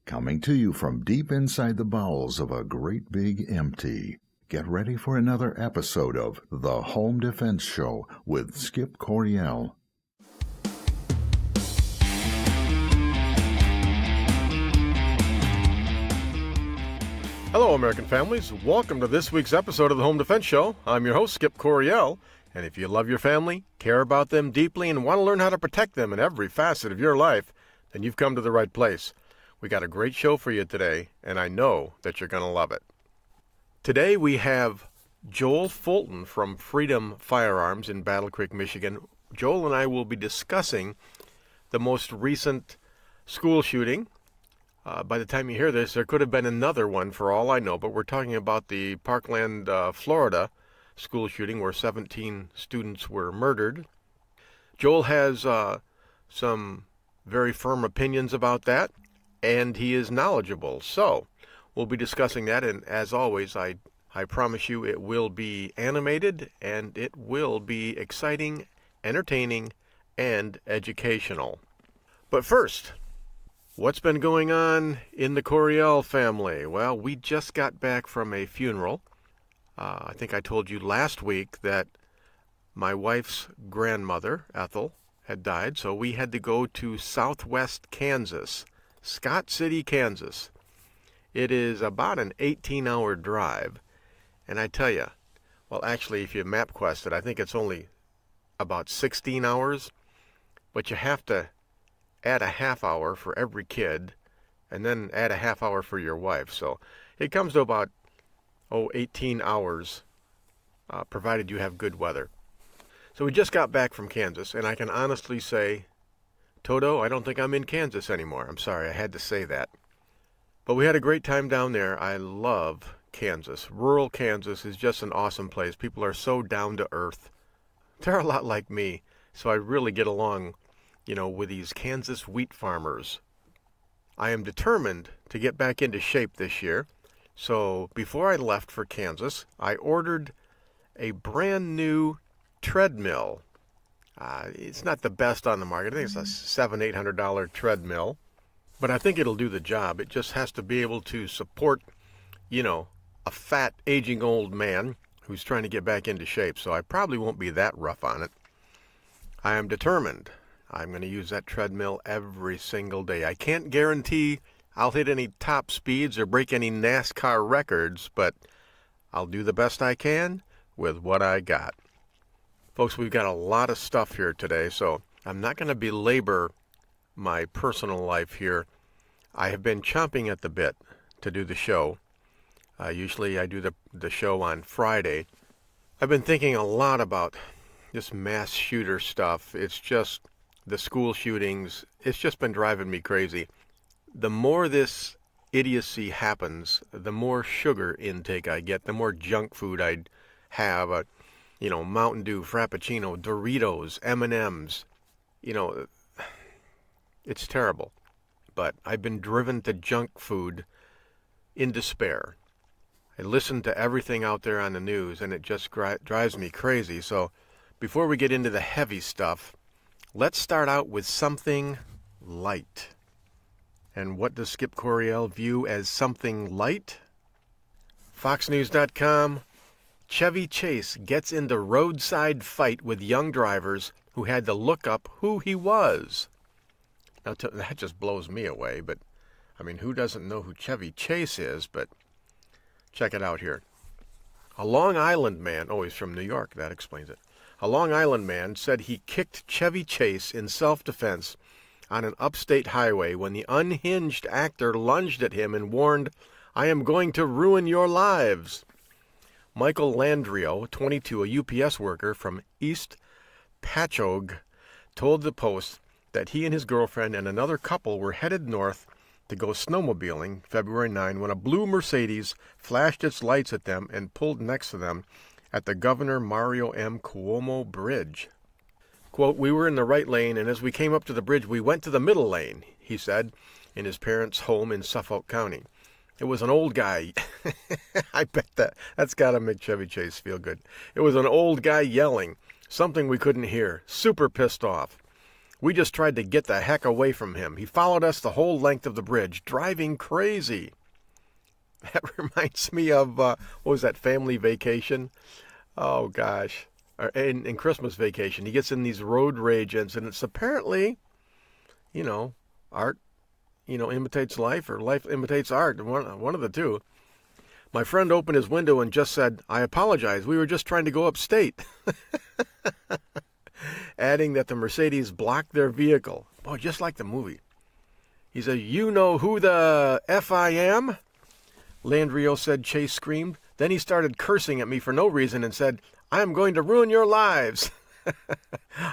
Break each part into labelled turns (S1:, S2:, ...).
S1: Coming to you from deep inside the bowels of a great big empty. Get ready for another episode of The Home Defense Show with Skip Coryell.
S2: Hello, American families. Welcome to this week's episode of The Home Defense Show. I'm your host, Skip Coryell. And if you love your family, care about them deeply, and want to learn how to protect them in every facet of your life, then you've come to the right place. We got a great show for you today, and I know that you're going to love it. Today we have Joel Fulton from Freedom Firearms in Battle Creek, Michigan. Joel and I will be discussing the most recent school shooting. By the time you hear this, there could have been another one for all I know, but we're talking about the Parkland, Florida school shooting where 17 students were murdered. Joel has some very firm opinions about that, and he is knowledgeable. So we'll be discussing that, and as always, I promise you it will be animated, and it will be exciting, entertaining, and educational. But first, what's been going on in the Coryell family? Well, we just got back from a funeral. I think I told you last week that my wife's grandmother, Ethel, had died, so we had to go to southwest Kansas, Scott City, Kansas. It is about an 18-hour drive, and I tell you, well, actually, if you MapQuest it, I think it's only about 16 hours, but you have to add a half hour for every kid, and then add a half hour for your wife. So it comes to about 18 hours, provided you have good weather. So we just got back from Kansas, and I can honestly say, Toto, I don't think I'm in Kansas anymore. I'm sorry, I had to say that. But we had a great time down there. I love Kansas. Rural Kansas is just an awesome place. People are so down to earth. They're a lot like me, so I really get along with these Kansas wheat farmers. I am determined to get back into shape this year. So before I left for Kansas, I ordered a brand new treadmill. It's not the best on the market. I think it's a $700-800 treadmill. But I think it'll do the job. It just has to be able to support, a fat, aging old man who's trying to get back into shape. So I probably won't be that rough on it. I am determined. I'm going to use that treadmill every single day. I can't guarantee I'll hit any top speeds or break any NASCAR records, but I'll do the best I can with what I got. Folks, we've got a lot of stuff here today, so I'm not going to belabor my personal life here. I have been chomping at the bit to do the show. Usually I do the show on Friday. I've been thinking a lot about this mass shooter stuff. It's just the school shootings. It's just been driving me crazy. The more this idiocy happens, the more sugar intake I get, the more junk food I'd have. Mountain Dew, Frappuccino, Doritos, M&Ms. It's terrible. But I've been driven to junk food in despair. I listen to everything out there on the news, and it just drives me crazy. So before we get into the heavy stuff, let's start out with something light. And what does Skip Coryell view as something light? FoxNews.com, Chevy Chase gets into roadside fight with young drivers who had to look up who he was. Now, that just blows me away, but, who doesn't know who Chevy Chase is? But check it out here. A Long Island man, he's from New York, that explains it. A Long Island man said he kicked Chevy Chase in self-defense on an upstate highway when the unhinged actor lunged at him and warned, "I am going to ruin your lives." Michael Landrio, 22, a UPS worker from East Patchogue, told the Post that he and his girlfriend and another couple were headed north to go snowmobiling February 9 when a blue Mercedes flashed its lights at them and pulled next to them at the Governor Mario M. Cuomo Bridge. Quote, "We were in the right lane, and as we came up to the bridge, we went to the middle lane," he said, in his parents' home in Suffolk County. It was an old guy. I bet that's got to make Chevy Chase feel good. It was an old guy yelling, something we couldn't hear, super pissed off. We just tried to get the heck away from him. He followed us the whole length of the bridge, driving crazy. That reminds me of, what was that, Family Vacation? Oh, gosh. In Christmas Vacation, he gets in these road rage incidents. Apparently, art, imitates life, or life imitates art. One of the two. My friend opened his window and just said, "I apologize. We were just trying to go upstate." Adding that the Mercedes blocked their vehicle. Boy, just like the movie. He said, "You know who the F I am?" Landrio said Chase screamed. Then he started cursing at me for no reason and said, "I'm going to ruin your lives."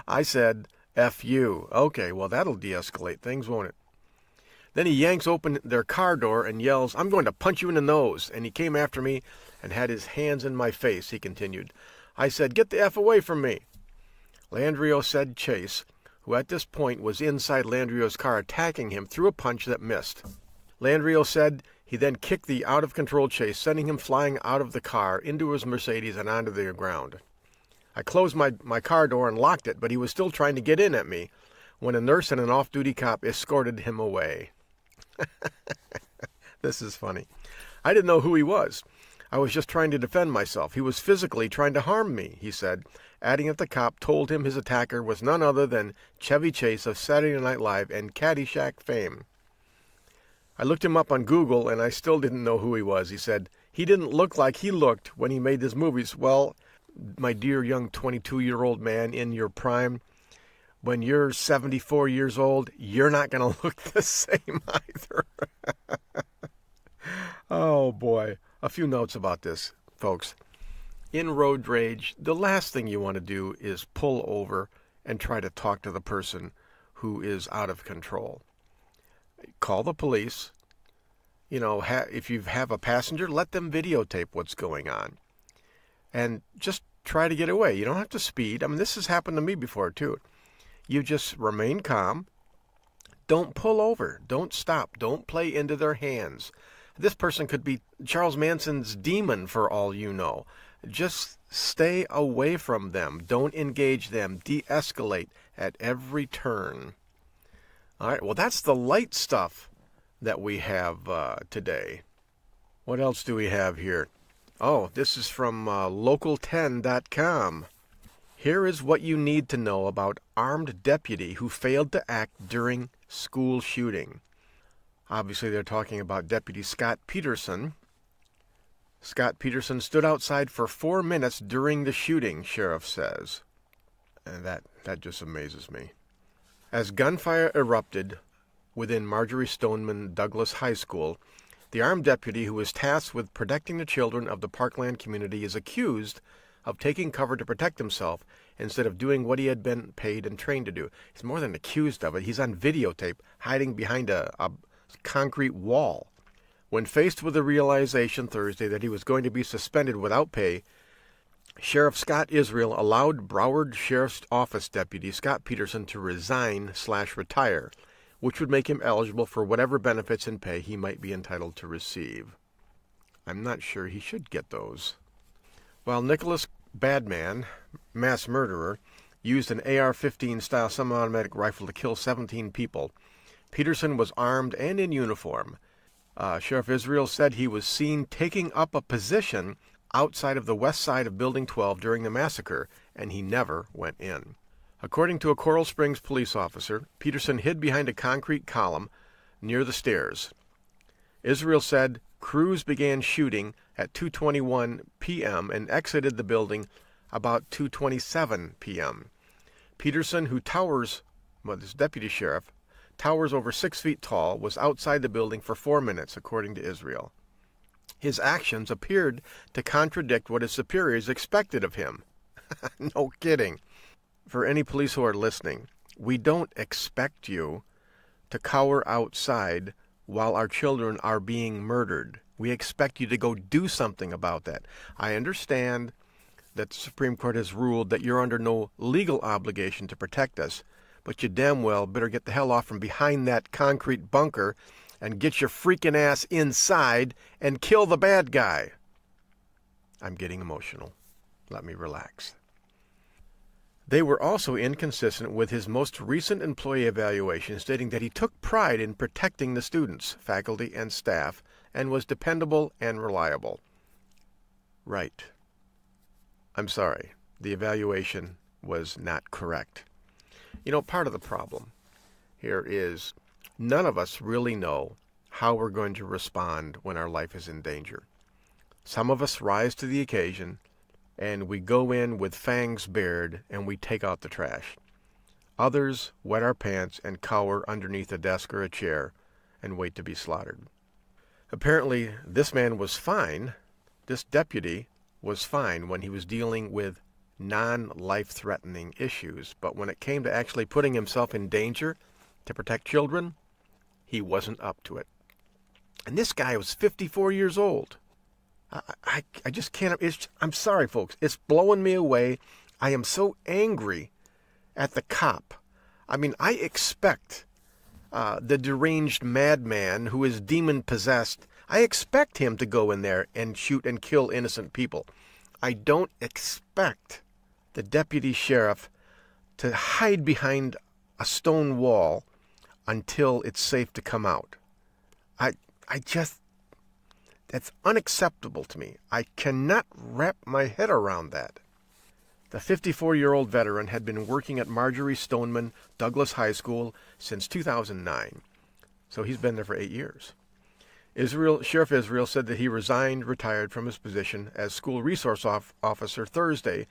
S2: I said, "F you." Okay, well, that'll de-escalate things, won't it? Then he yanks open their car door and yells, "I'm going to punch you in the nose." And he came after me and had his hands in my face, he continued. I said, "Get the F away from me." Landrio said Chase, who at this point was inside Landrio's car attacking him, threw a punch that missed. Landrio said he then kicked the out-of-control Chase, sending him flying out of the car, into his Mercedes, and onto the ground. I closed my car door and locked it, but he was still trying to get in at me when a nurse and an off-duty cop escorted him away. This is funny. I didn't know who he was. I was just trying to defend myself. He was physically trying to harm me, he said, adding that the cop told him his attacker was none other than Chevy Chase of Saturday Night Live and Caddyshack fame. I looked him up on Google, and I still didn't know who he was. He said, "He didn't look like he looked when he made his movies." Well, my dear young 22-year-old man in your prime, when you're 74 years old, you're not going to look the same either. Oh, boy. A few notes about this, folks. In road rage, the last thing you want to do is pull over and try to talk to the person who is out of control. Call the police. If you have a passenger, let them videotape what's going on. And just try to get away. You don't have to speed. I mean, this has happened to me before, too. You just remain calm. Don't pull over. Don't stop. Don't play into their hands. This person could be Charles Manson's demon for all you know. Just stay away from them. Don't engage them. De-escalate at every turn. All right, well, that's the light stuff that we have today. What else do we have here? Oh, this is from local10.com. Here is what you need to know about armed deputy who failed to act during school shooting. Obviously, they're talking about Deputy Scott Peterson. Scott Peterson stood outside for 4 minutes during the shooting, sheriff says. And that just amazes me. As gunfire erupted within Marjorie Stoneman Douglas High School, the armed deputy who was tasked with protecting the children of the Parkland community is accused of taking cover to protect himself instead of doing what he had been paid and trained to do. He's more than accused of it. He's on videotape hiding behind a concrete wall. When faced with the realization Thursday that he was going to be suspended without pay, Sheriff Scott Israel allowed Broward Sheriff's Office Deputy Scott Peterson to resign/retire, which would make him eligible for whatever benefits and pay he might be entitled to receive. I'm not sure he should get those. While Nicholas Badman, mass murderer, used an AR-15 style semi-automatic rifle to kill 17 people, Peterson was armed and in uniform. Sheriff Israel said he was seen taking up a position outside of the west side of Building 12 during the massacre, and he never went in. According to a Coral Springs police officer, Peterson hid behind a concrete column near the stairs. Israel said crews began shooting at 2:21 p.m. and exited the building about 2:27 p.m. Peterson, who this deputy sheriff, towers over 6 feet tall, was outside the building for 4 minutes, according to Israel. His actions appeared to contradict what his superiors expected of him. No kidding. For any police who are listening, we don't expect you to cower outside while our children are being murdered. We expect you to go do something about that. I understand that the Supreme Court has ruled that you're under no legal obligation to protect us, but you damn well better get the hell off from behind that concrete bunker and get your freaking ass inside and kill the bad guy. I'm getting emotional. Let me relax. They were also inconsistent with his most recent employee evaluation, stating that he took pride in protecting the students, faculty, and staff, and was dependable and reliable. Right. I'm sorry. The evaluation was not correct. You know, part of the problem here is none of us really know how we're going to respond when our life is in danger. Some of us rise to the occasion, and we go in with fangs bared and we take out the trash. Others wet our pants and cower underneath a desk or a chair and wait to be slaughtered. Apparently, this man was fine, this deputy was fine when he was dealing with non-life-threatening issues, but when it came to actually putting himself in danger to protect children, he wasn't up to it. And this guy was 54 years old. I just can't. I'm sorry, folks. It's blowing me away. I am so angry at the cop. I mean, I expect the deranged madman who is demon-possessed, I expect him to go in there and shoot and kill innocent people. I don't expect the deputy sheriff to hide behind a stone wall until it's safe to come out. That's unacceptable to me. I cannot wrap my head around that. The 54-year-old veteran had been working at Marjorie Stoneman Douglas High School since 2009, so he's been there for 8 years. Sheriff Israel said that he retired from his position as school resource officer Thursday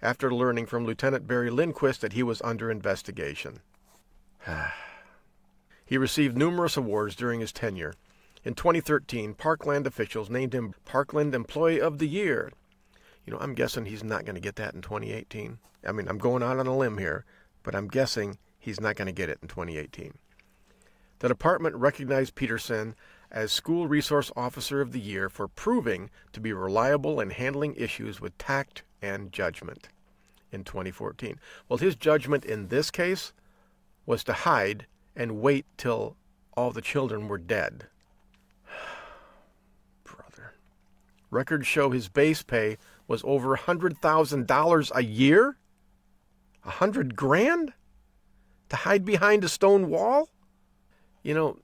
S2: after learning from Lieutenant Barry Lindquist that he was under investigation. He received numerous awards during his tenure. In 2013, Parkland officials named him Parkland Employee of the Year. You know, I'm guessing he's not going to get that in 2018. I mean, I'm going out on a limb here, but I'm guessing he's not going to get it in 2018. The department recognized Peterson as School Resource Officer of the Year for proving to be reliable in handling issues with tact and judgment in 2014. Well, his judgment in this case was to hide and wait till all the children were dead. Brother. Records show his base pay was over $100,000 a year? $100,000 to hide behind a stone wall? You know,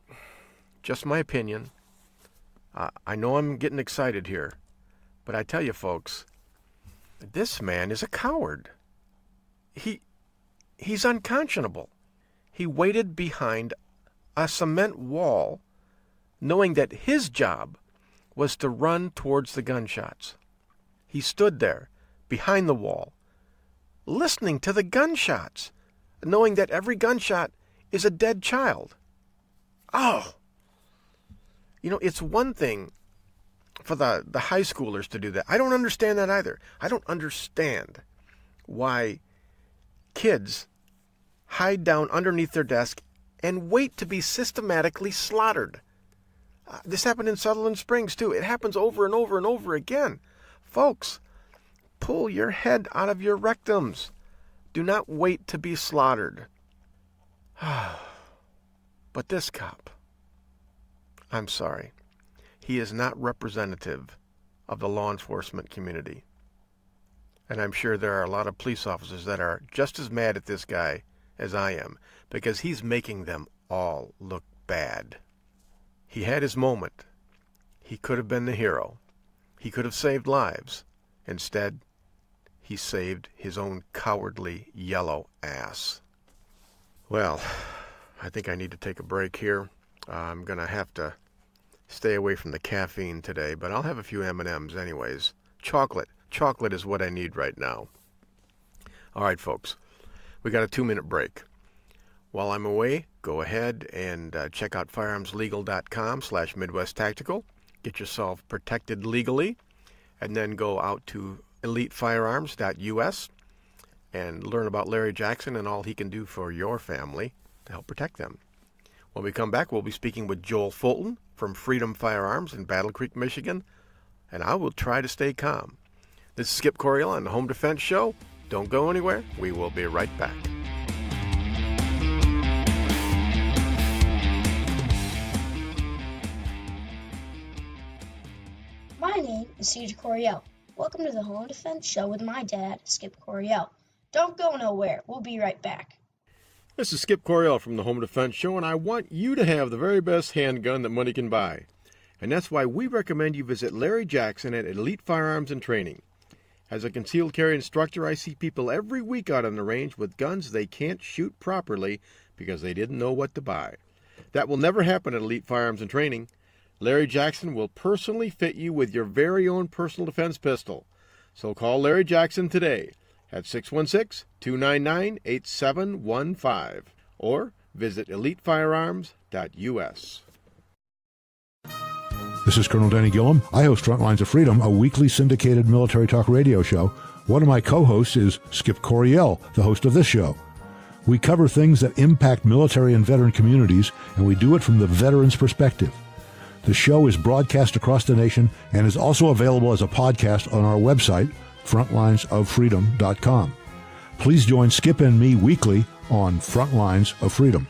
S2: just my opinion. I know I'm getting excited here, but I tell you, folks, this man is a coward. He's unconscionable. He waited behind a cement wall, knowing that his job was to run towards the gunshots. He stood there, behind the wall, listening to the gunshots, knowing that every gunshot is a dead child. Oh! You know, it's one thing for the high schoolers to do that. I don't understand that either. I don't understand why kids hide down underneath their desk and wait to be systematically slaughtered. This happened in Sutherland Springs, too. It happens over and over and over again. Folks, pull your head out of your rectums. Do not wait to be slaughtered. But this cop, I'm sorry, he is not representative of the law enforcement community. And I'm sure there are a lot of police officers that are just as mad at this guy as I am, because he's making them all look bad. He had his moment. He could have been the hero. He could have saved lives. Instead, he saved his own cowardly yellow ass. Well, I think I need to take a break here. I'm going to have to stay away from the caffeine today, but I'll have a few M&Ms anyways. Chocolate is what I need right now. All right, folks, we got a 2-minute break. While I'm away, go ahead and check out firearmslegal.com/MidwestTactical. Get yourself protected legally, and then go out to elitefirearms.us and learn about Larry Jackson and all he can do for your family to help protect them. When we come back, we'll be speaking with Joel Fulton from Freedom Firearms in Battle Creek, Michigan, and I will try to stay calm. This is Skip Coryell on the Home Defense Show. Don't go anywhere. We will be right back.
S3: My name is Cedar Coryell. Welcome to the Home Defense Show with my dad, Skip Coryell. Don't go nowhere. We'll be right back.
S2: This is Skip Coryell from the Home Defense Show, and I want you to have the very best handgun that money can buy. And that's why we recommend you visit Larry Jackson at Elite Firearms and Training. As a concealed carry instructor, I see people every week out on the range with guns they can't shoot properly because they didn't know what to buy. That will never happen at Elite Firearms and Training. Larry Jackson will personally fit you with your very own personal defense pistol. So call Larry Jackson today at 616-299-8715 or visit elitefirearms.us.
S4: This is Colonel Denny Gillum. I host Frontlines of Freedom, a weekly syndicated military talk radio show. One of my co-hosts is Skip Coryell, the host of this show. We cover things that impact military and veteran communities, and we do it from the veteran's perspective. The show is broadcast across the nation and is also available as a podcast on our website, frontlinesoffreedom.com. Please join Skip and me weekly on Frontlines of Freedom.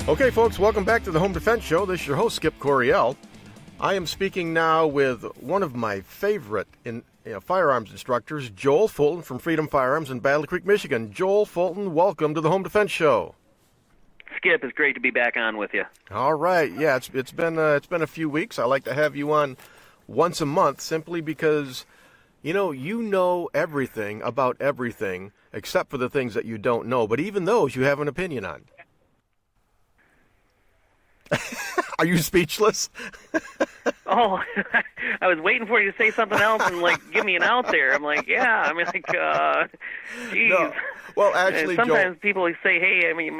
S2: Okay, folks, welcome back to the Home Defense Show. This is your host, Skip Coryell. I am speaking now with one of my favorite firearms instructors, Joel Fulton from Freedom Firearms in Battle Creek, Michigan. Joel Fulton, welcome to the Home Defense Show.
S5: Skip, it's great to be back on with you.
S2: All right, yeah, it's been a few weeks. I like to have you on once a month simply because you know everything about everything except for the things that you don't know. But even those you have an opinion on. Are you speechless?
S5: Oh, I was waiting for you to say something else and give me an out there. I'm like, yeah. I mean, geez.
S2: No. Well, actually,
S5: and sometimes
S2: Joel,
S5: people say, hey, I mean,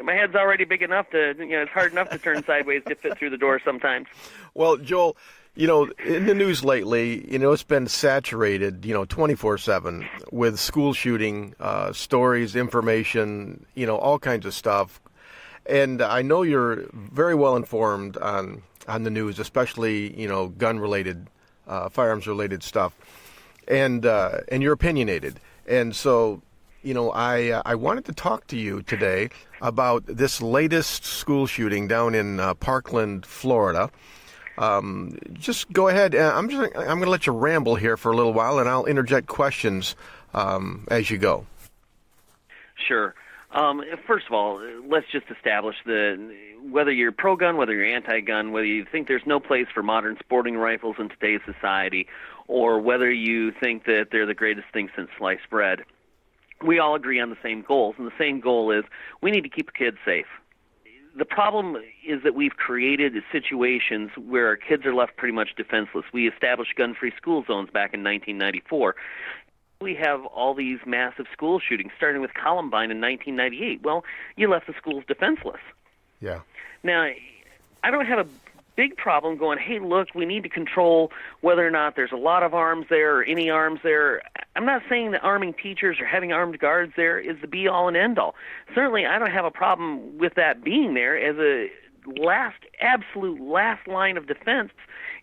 S5: my head's already big enough to, it's hard enough to turn sideways to fit through the door sometimes.
S2: Well, Joel, in the news lately, it's been saturated, 24/7 with school shooting stories, information, all kinds of stuff. And I know you're very well informed on the news, especially gun-related, firearms-related stuff, and you're opinionated. And so, I wanted to talk to you today about this latest school shooting down in Parkland, Florida. Just go ahead. I'm going to let you ramble here for a little while, and I'll interject questions as you go.
S5: Sure. First of all, let's just establish whether you're pro-gun, whether you're anti-gun, whether you think there's no place for modern sporting rifles in today's society, or whether you think that they're the greatest thing since sliced bread, we all agree on the same goals, and the same goal is we need to keep kids safe. The problem is that we've created situations where our kids are left pretty much defenseless. We established gun-free school zones back in 1994. We have all these massive school shootings, starting with Columbine in 1998. Well, you left the schools defenseless.
S2: Yeah.
S5: Now, I don't have a big problem going, hey, look, we need to control whether or not there's a lot of arms there or any arms there. I'm not saying that arming teachers or having armed guards there is the be-all and end-all. Certainly, I don't have a problem with that being there as a absolute last line of defense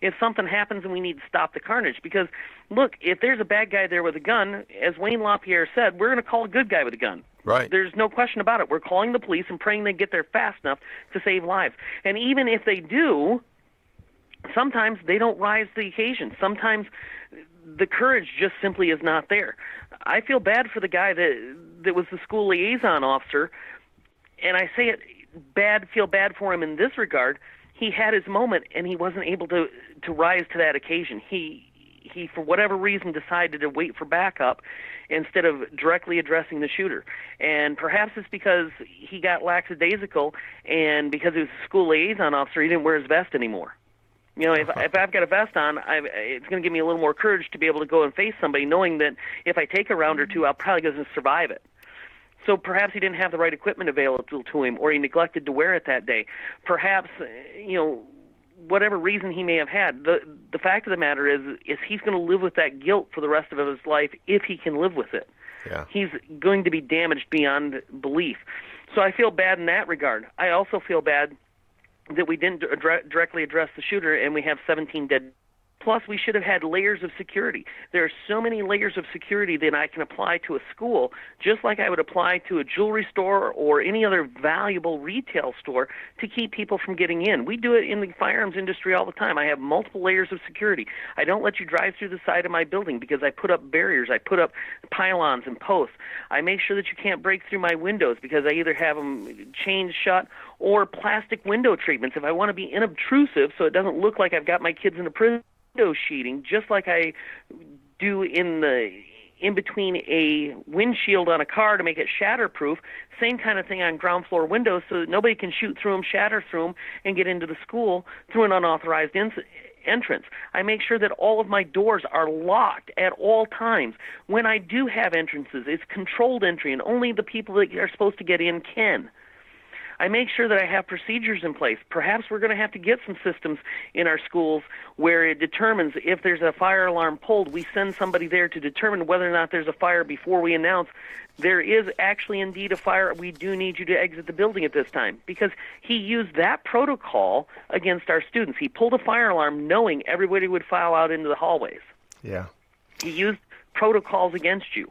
S5: if something happens and we need to stop the carnage. Because, look, if there's a bad guy there with a gun, as Wayne LaPierre said, we're going to call a good guy with a gun.
S2: Right.
S5: There's no question about it. We're calling the police and praying they get there fast enough to save lives. And even if they do, sometimes they don't rise to the occasion. Sometimes the courage just simply is not there. I feel bad for the guy that was the school liaison officer, and I say it feel bad for him in this regard. He had his moment, and he wasn't able to rise to that occasion. He, for whatever reason, decided to wait for backup instead of directly addressing the shooter. And perhaps it's because he got lackadaisical, and because he was a school liaison officer, he didn't wear his vest anymore. If I've got a vest on, it's going to give me a little more courage to be able to go and face somebody, knowing that if I take a round or two, I'll probably going to survive it. So perhaps he didn't have the right equipment available to him, or he neglected to wear it that day. Perhaps, whatever reason he may have had, the fact of the matter is he's going to live with that guilt for the rest of his life if he can live with it.
S2: Yeah.
S5: He's going to be damaged beyond belief. So I feel bad in that regard. I also feel bad that we didn't directly address the shooter, and we have 17 dead Plus, we should have had layers of security. There are so many layers of security that I can apply to a school, just like I would apply to a jewelry store or any other valuable retail store to keep people from getting in. We do it in the firearms industry all the time. I have multiple layers of security. I don't let you drive through the side of my building because I put up barriers. I put up pylons and posts. I make sure that you can't break through my windows because I either have them chained shut or plastic window treatments if I want to be inobtrusive so it doesn't look like I've got my kids in a prison. Window sheeting, just like I do in between a windshield on a car to make it shatterproof. Same kind of thing on ground floor windows, so that nobody can shoot through them, shatter through them, and get into the school through an unauthorized entrance. I make sure that all of my doors are locked at all times. When I do have entrances, it's controlled entry, and only the people that are supposed to get in can. I make sure that I have procedures in place. Perhaps we're going to have to get some systems in our schools where it determines if there's a fire alarm pulled. We send somebody there to determine whether or not there's a fire before we announce there is actually indeed a fire. We do need you to exit the building at this time, because he used that protocol against our students. He pulled a fire alarm knowing everybody would file out into the hallways.
S2: Yeah.
S5: He used protocols against you.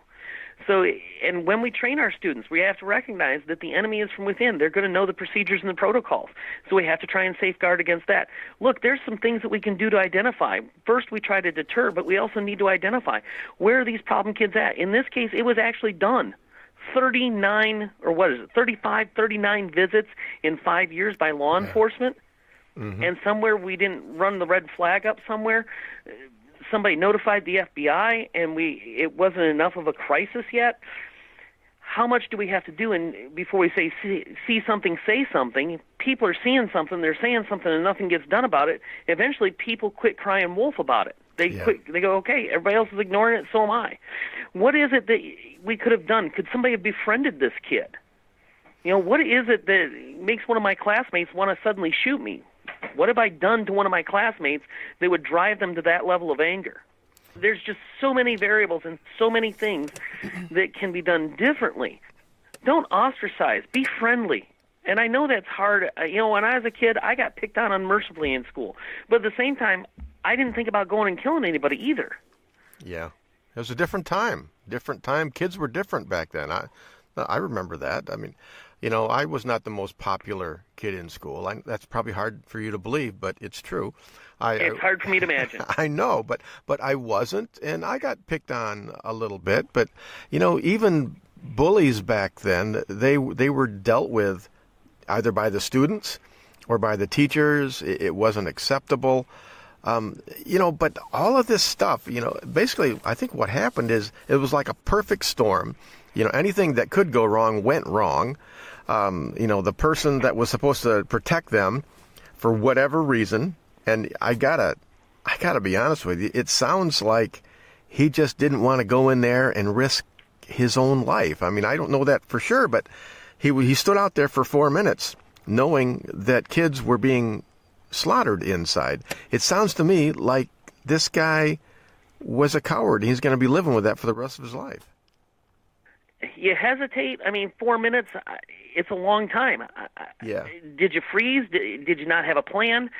S5: So, and when we train our students, we have to recognize that the enemy is from within. They're going to know the procedures and the protocols. So we have to try and safeguard against that. Look, there's some things that we can do to identify. First, we try to deter, but we also need to identify where are these problem kids at. In this case, it was actually done. 39 visits in 5 years by law enforcement. Mm-hmm. And somewhere we didn't run the red flag up somewhere. Somebody notified the FBI, and it wasn't enough of a crisis yet. How much do we have to do before we say see something, say something? People are seeing something, they're saying something, and nothing gets done about it. Eventually, people quit crying wolf about it. They go, okay, everybody else is ignoring it, so am I. What is it that we could have done? Could somebody have befriended this kid? You know, what is it that makes one of my classmates want to suddenly shoot me? What have I done to one of my classmates that would drive them to that level of anger? There's just so many variables and so many things that can be done differently. Don't ostracize. Be friendly. And I know that's hard. You know, when I was a kid, I got picked on unmercifully in school. But at the same time, I didn't think about going and killing anybody either.
S2: Yeah. It was a different time. Different time. Kids were different back then. I remember that. I mean, you know, I was not the most popular kid in school. That's probably hard for you to believe, but it's true.
S5: It's hard for me to imagine.
S2: I know, but I wasn't, and I got picked on a little bit. But, you know, even bullies back then, they were dealt with either by the students or by the teachers. It wasn't acceptable. You know, but all of this stuff, you know, basically I think what happened is it was like a perfect storm. You know, anything that could go wrong went wrong. You know, the person that was supposed to protect them for whatever reason, and I gotta be honest with you, it sounds like he just didn't want to go in there and risk his own life. I mean, I don't know that for sure, but he stood out there for 4 minutes knowing that kids were being slaughtered inside. It sounds to me like this guy was a coward. He's going to be living with that for the rest of his life.
S5: You hesitate. I mean, 4 minutes, it's a long time.
S2: Yeah.
S5: Did you freeze? Did you not have a plan?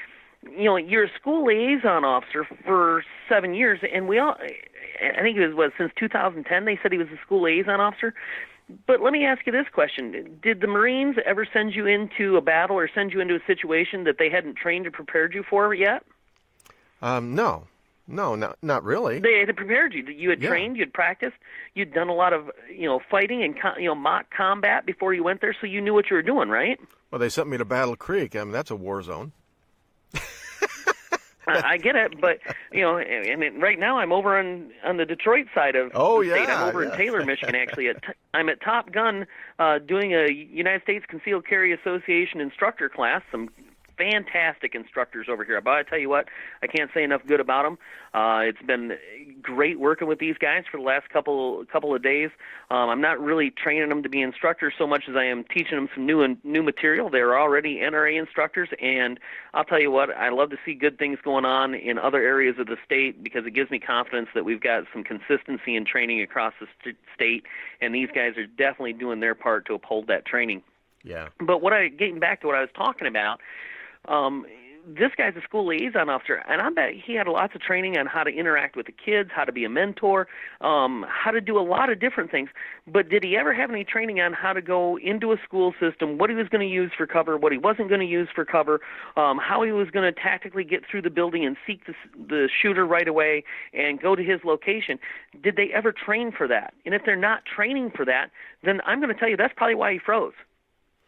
S5: You know, you're a school liaison officer for 7 years, and I think it was since 2010 they said he was a school liaison officer. But let me ask you this question. Did the Marines ever send you into a battle or send you into a situation that they hadn't trained or prepared you for yet?
S2: No, not really.
S5: They had prepared you. You had trained, you'd practiced, you'd done a lot of, you know, fighting and, you know, mock combat before you went there, so you knew what you were doing, right?
S2: Well, they sent me to Battle Creek. I mean, that's a war zone.
S5: I get it, but, you know, and right now I'm over on the Detroit side of the state. I'm over in Taylor, Michigan, actually. I'm at Top Gun doing a United States Concealed Carry Association instructor class, some fantastic instructors over here. But I tell you what, I can't say enough good about them. It's been great working with these guys for the last couple of days. I'm not really training them to be instructors so much as I am teaching them some new material. They're already NRA instructors, and I'll tell you what, I love to see good things going on in other areas of the state because it gives me confidence that we've got some consistency in training across the state, and these guys are definitely doing their part to uphold that training.
S2: Yeah.
S5: But getting back to what I was talking about, this guy's a school liaison officer, and I bet he had lots of training on how to interact with the kids, how to be a mentor, how to do a lot of different things. But did he ever have any training on how to go into a school system, what he was going to use for cover, what he wasn't going to use for cover, how he was going to tactically get through the building and seek the shooter right away and go to his location? Did they ever train for that? And if they're not training for that, then I'm going to tell you that's probably why he froze.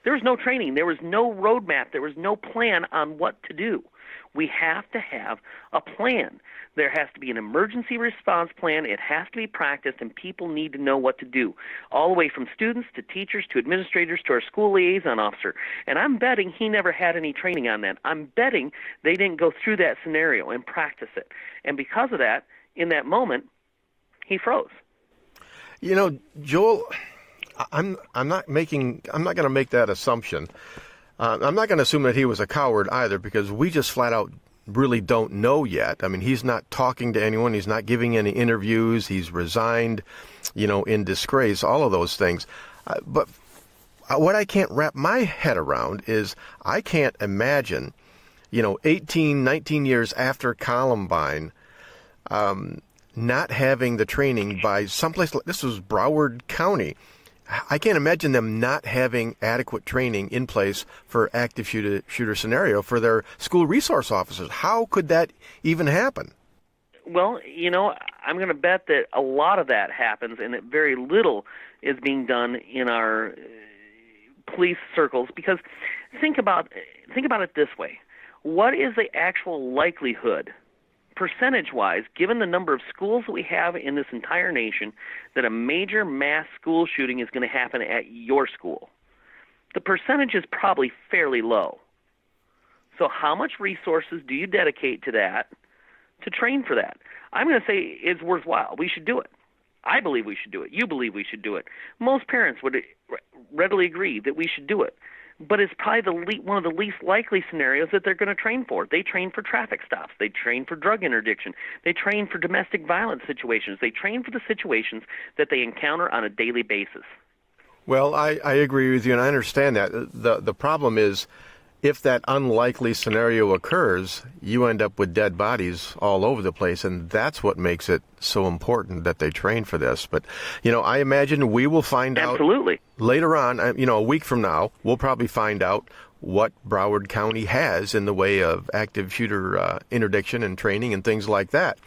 S5: There was no training. There was no roadmap. There was no plan on what to do. We have to have a plan. There has to be an emergency response plan. It has to be practiced, and people need to know what to do, all the way from students to teachers to administrators to our school liaison officer. And I'm betting he never had any training on that. I'm betting they didn't go through that scenario and practice it. And because of that, in that moment, he froze.
S2: You know, Joel, I'm not going to make that assumption. I'm not going to assume that he was a coward either, because we just flat out really don't know yet. I mean, he's not talking to anyone. He's not giving any interviews. He's resigned, in disgrace, all of those things. But what I can't wrap my head around is I can't imagine, 18, 19 years after Columbine, not having the training by someplace like this was Broward County. I can't imagine them not having adequate training in place for active shooter scenario for their school resource officers. How could that even happen?
S5: Well, I'm going to bet that a lot of that happens and that very little is being done in our police circles, because think about it this way. What is the actual likelihood, percentage-wise, given the number of schools that we have in this entire nation, that a major mass school shooting is going to happen at your school? The percentage is probably fairly low. So how much resources do you dedicate to that, to train for that? I'm going to say it's worthwhile. We should do it. I believe we should do it. You believe we should do it. Most parents would readily agree that we should do it. But it's probably one of the least likely scenarios that they're going to train for. They train for traffic stops. They train for drug interdiction. They train for domestic violence situations. They train for the situations that they encounter on a daily basis.
S2: Well, I agree with you, and I understand that. The problem is, if that unlikely scenario occurs, you end up with dead bodies all over the place, and that's what makes it so important that they train for this. But, I imagine we will find
S5: Absolutely.
S2: out later on, a week from now, we'll probably find out what Broward County has in the way of active shooter interdiction and training and things like that.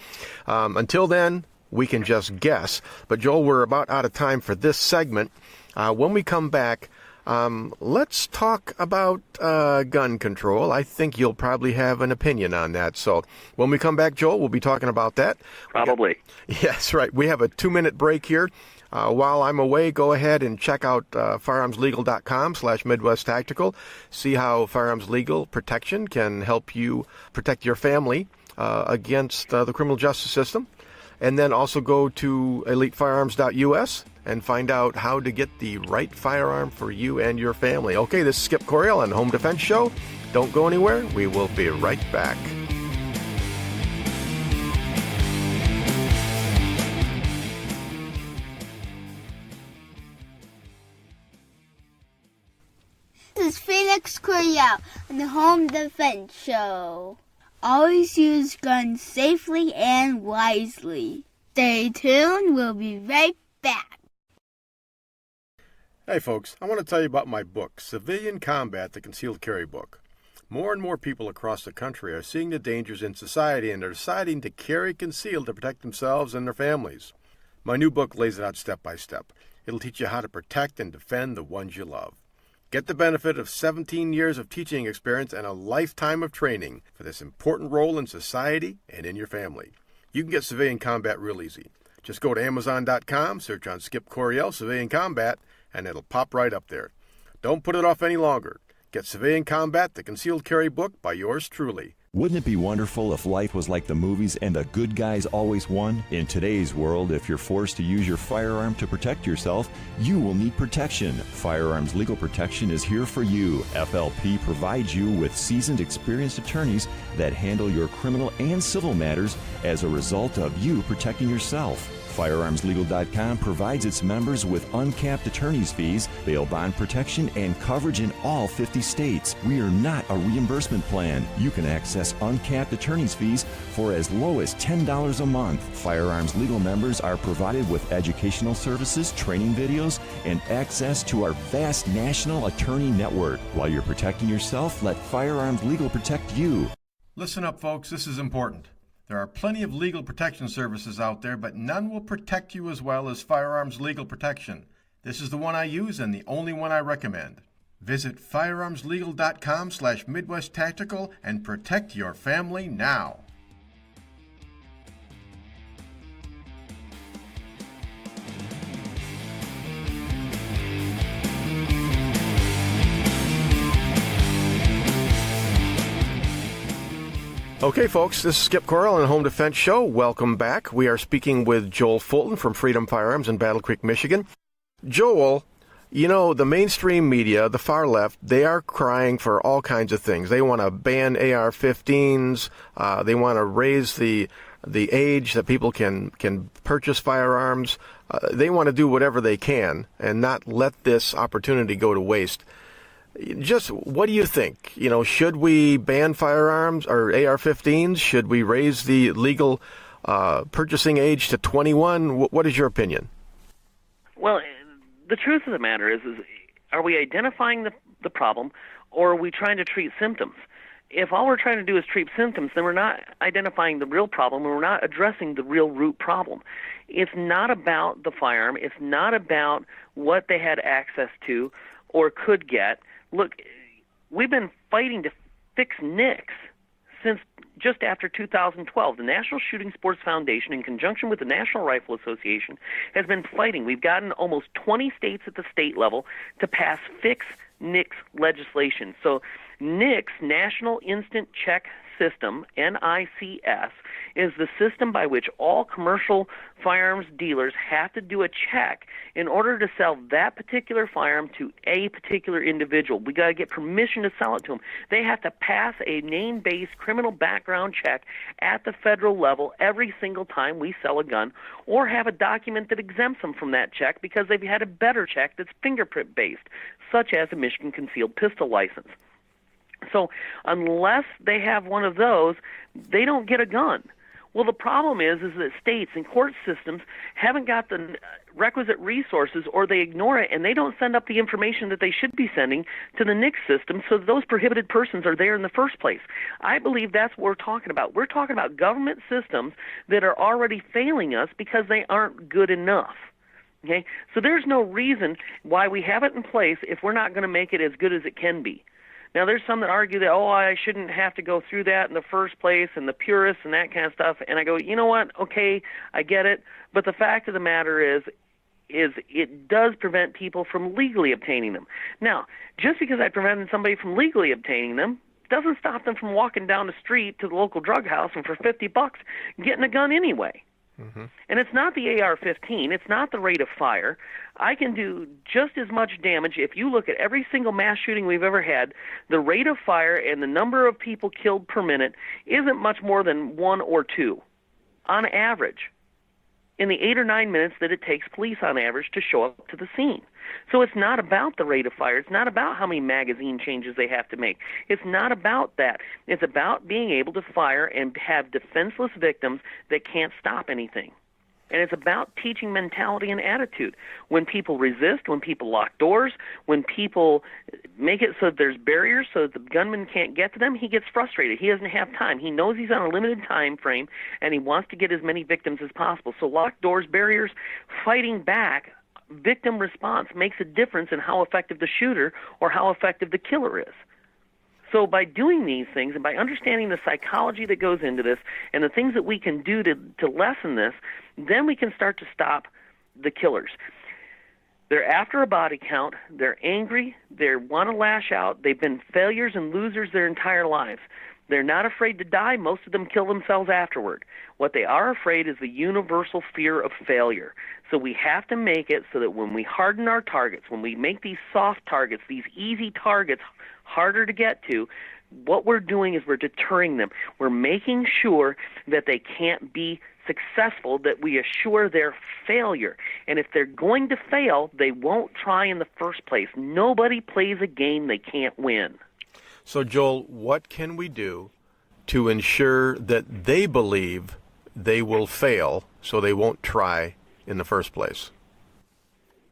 S2: Until then, we can just guess. But, Joel, we're about out of time for this segment. When we come back, let's talk about gun control. I think you'll probably have an opinion on that. So when we come back, Joel, we'll be talking about that.
S5: Probably.
S2: Yes, right. We have a 2-minute break here. While I'm away, go ahead and check out firearmslegal.com/Midwest Tactical. See how Firearms Legal Protection can help you protect your family against the criminal justice system. And then also go to elitefirearms.us and find out how to get the right firearm for you and your family. Okay, this is Skip Coryell on the Home Defense Show. Don't go anywhere. We will be right back.
S6: This is Felix Coryell on the Home Defense Show. Always use guns safely and wisely. Stay tuned. We'll be right back.
S2: Hey folks, I want to tell you about my book, Civilian Combat, the Concealed Carry Book. More and more people across the country are seeing the dangers in society and are deciding to carry concealed to protect themselves and their families. My new book lays it out step by step. It'll teach you how to protect and defend the ones you love. Get the benefit of 17 years of teaching experience and a lifetime of training for this important role in society and in your family. You can get Civilian Combat real easy. Just go to Amazon.com, search on Skip Coryell Civilian Combat, and it'll pop right up there. Don't put it off any longer. Get Civilian Combat, the Concealed Carry Book by yours truly.
S7: Wouldn't it be wonderful if life was like the movies and the good guys always won? In today's world, if you're forced to use your firearm to protect yourself, you will need protection. Firearms Legal Protection is here for you. FLP provides you with seasoned, experienced attorneys that handle your criminal and civil matters as a result of you protecting yourself. FirearmsLegal.com provides its members with uncapped attorney's fees, bail bond protection, and coverage in all 50 states. We are not a reimbursement plan. You can access uncapped attorney's fees for as low as $10 a month. Firearms Legal members are provided with educational services, training videos, and access to our vast national attorney network. While you're protecting yourself, let Firearms Legal protect you.
S2: Listen up, folks. This is important. There are plenty of legal protection services out there, but none will protect you as well as Firearms Legal Protection. This is the one I use and the only one I recommend. Visit firearmslegal.com/Midwest Tactical and protect your family now. Okay, folks, this is Skip Correll on the Home Defense Show. Welcome back. We are speaking with Joel Fulton from Freedom Firearms in Battle Creek, Michigan. Joel, you know, the mainstream media, the far left, they are crying for all kinds of things. They want to ban AR-15s. They want to raise the age that people can purchase firearms. They want to do whatever they can and not let this opportunity go to waste. Just what do you think? You know, should we ban firearms or AR-15s? Should we raise the legal purchasing age to 21? What is your opinion?
S5: Well, the truth of the matter is are we identifying the problem, or are we trying to treat symptoms? If all we're trying to do is treat symptoms, then we're not identifying the real problem, and we're not addressing the real root problem. It's not about the firearm. It's not about what they had access to or could get. Look, we've been fighting to fix NICS since just after 2012. The National Shooting Sports Foundation, in conjunction with the National Rifle Association, has been fighting. We've gotten almost 20 states at the state level to pass fix NICS legislation. So NICS, National Instant Check System, NICS, is the system by which all commercial firearms dealers have to do a check in order to sell that particular firearm to a particular individual. We got to get permission to sell it to them. They have to pass a name-based criminal background check at the federal level every single time we sell a gun, or have a document that exempts them from that check because they've had a better check that's fingerprint-based, such as a Michigan concealed pistol license. So unless they have one of those, they don't get a gun. Well, the problem is that states and court systems haven't got the requisite resources, or they ignore it, and they don't send up the information that they should be sending to the NICS system so those prohibited persons are there in the first place. I believe that's what we're talking about. We're talking about government systems that are already failing us because they aren't good enough. Okay? So there's no reason why we have it in place if we're not going to make it as good as it can be. Now, there's some that argue that, I shouldn't have to go through that in the first place, and the purists and that kind of stuff. And I go, you know what? Okay, I get it. But the fact of the matter is it does prevent people from legally obtaining them. Now, just because I prevented somebody from legally obtaining them doesn't stop them from walking down the street to the local drug house and for $50 getting a gun anyway. Mm-hmm. And it's not the AR-15. It's not the rate of fire. I can do just as much damage. If you look at every single mass shooting we've ever had, the rate of fire and the number of people killed per minute isn't much more than 1 or 2 on average in the 8 or 9 minutes that it takes police on average to show up to the scene. So it's not about the rate of fire. It's not about how many magazine changes they have to make. It's not about that. It's about being able to fire and have defenseless victims that can't stop anything. And it's about teaching mentality and attitude. When people resist, when people lock doors, when people make it so that there's barriers so that the gunman can't get to them, he gets frustrated. He doesn't have time. He knows he's on a limited time frame, and he wants to get as many victims as possible. So locked doors, barriers, fighting back, victim response makes a difference in how effective the shooter or how effective the killer is. So by doing these things and by understanding the psychology that goes into this and the things that we can do to lessen this, then we can start to stop the killers. They're after a body count. They're angry. They want to lash out. They've been failures and losers their entire lives. They're not afraid to die. Most of them kill themselves afterward. What they are afraid is the universal fear of failure. So we have to make it so that when we harden our targets, when we make these soft targets, these easy targets harder to get to, what we're doing is we're deterring them. We're making sure that they can't be successful, that we assure their failure. And if they're going to fail, they won't try in the first place. Nobody plays a game they can't win.
S2: So, Joel, what can we do to ensure that they believe they will fail so they won't try in the first place?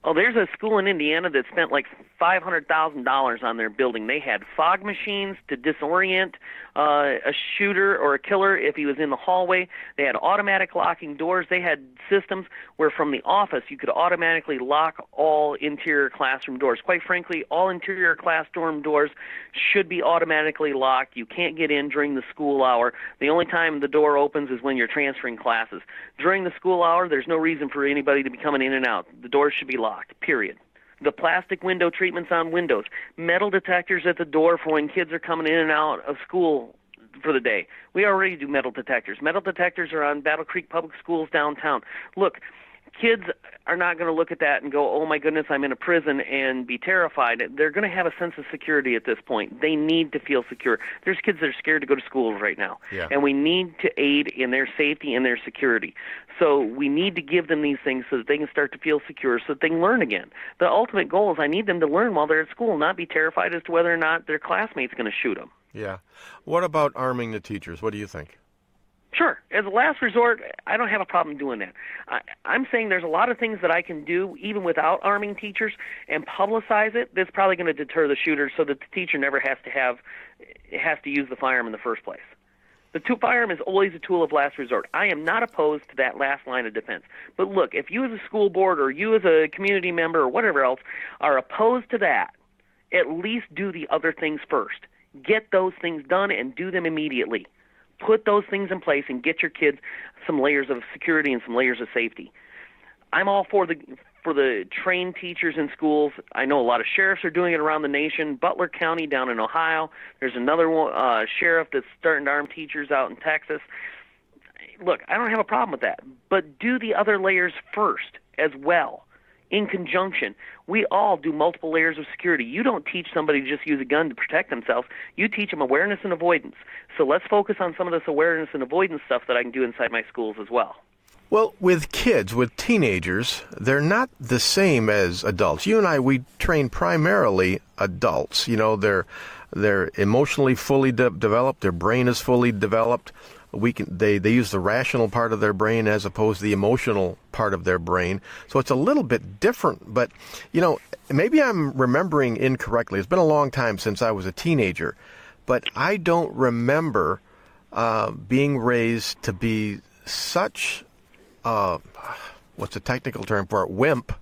S5: Oh, there's a school in Indiana that spent like $500,000 on their building. They had fog machines to disorient a shooter or a killer if he was in the hallway. They had automatic locking doors. They had systems where from the office you could automatically lock all interior classroom doors. Quite frankly, all interior classroom doors should be automatically locked. You can't get in during the school hour. The only time the door opens is when you're transferring classes. During the school hour, there's no reason for anybody to be coming in and out. The doors should be locked, period. The plastic window treatments on windows, metal detectors at the door for when kids are coming in and out of school for the day. We already do metal detectors. Metal detectors are on Battle Creek Public Schools downtown. Look, kids are not going to look at that and go, oh my goodness, I'm in a prison, and be terrified. They're going to have a sense of security at this point. They need to feel secure. There's kids that are scared to go to school right now, and we need to aid in their safety and their security. So we need to give them these things so that they can start to feel secure, so that they can learn again. The ultimate goal is I need them to learn while they're at school, not be terrified as to whether or not their classmate's going to shoot them.
S2: Yeah. What about arming the teachers? What do you think?
S5: Sure. As a last resort, I don't have a problem doing that. I'm saying there's a lot of things that I can do even without arming teachers and publicize it that's probably going to deter the shooter so that the teacher never has to use the firearm in the first place. The firearm is always a tool of last resort. I am not opposed to that last line of defense. But look, if you as a school board or you as a community member or whatever else are opposed to that, at least do the other things first. Get those things done and do them immediately. Put those things in place and get your kids some layers of security and some layers of safety. I'm all for the trained teachers in schools. I know a lot of sheriffs are doing it around the nation. Butler County down in Ohio. There's another sheriff that's starting to arm teachers out in Texas. Look, I don't have a problem with that. But do the other layers first as well. In conjunction, we all do multiple layers of security. You don't teach somebody to just use a gun to protect themselves. You teach them awareness and avoidance. So let's focus on some of this awareness and avoidance stuff that I can do inside my schools as well.
S2: Well, with kids, with teenagers, they're not the same as adults. You and I, we train primarily adults. You know, they're emotionally fully developed. Their brain is fully developed. They use the rational part of their brain as opposed to the emotional part of their brain. So it's a little bit different. But, you know, maybe I'm remembering incorrectly. It's been a long time since I was a teenager. But I don't remember being raised to be such, what's the technical term for it, wimp,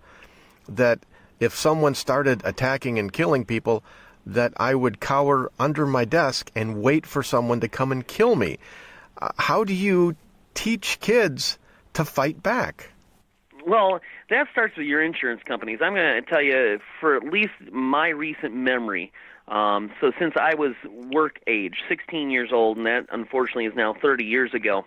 S2: that if someone started attacking and killing people, that I would cower under my desk and wait for someone to come and kill me. How do you teach kids to fight back?
S5: Well, that starts with your insurance companies. I'm going to tell you, for at least my recent memory, so since I was work age, 16 years old, and that unfortunately is now 30 years ago,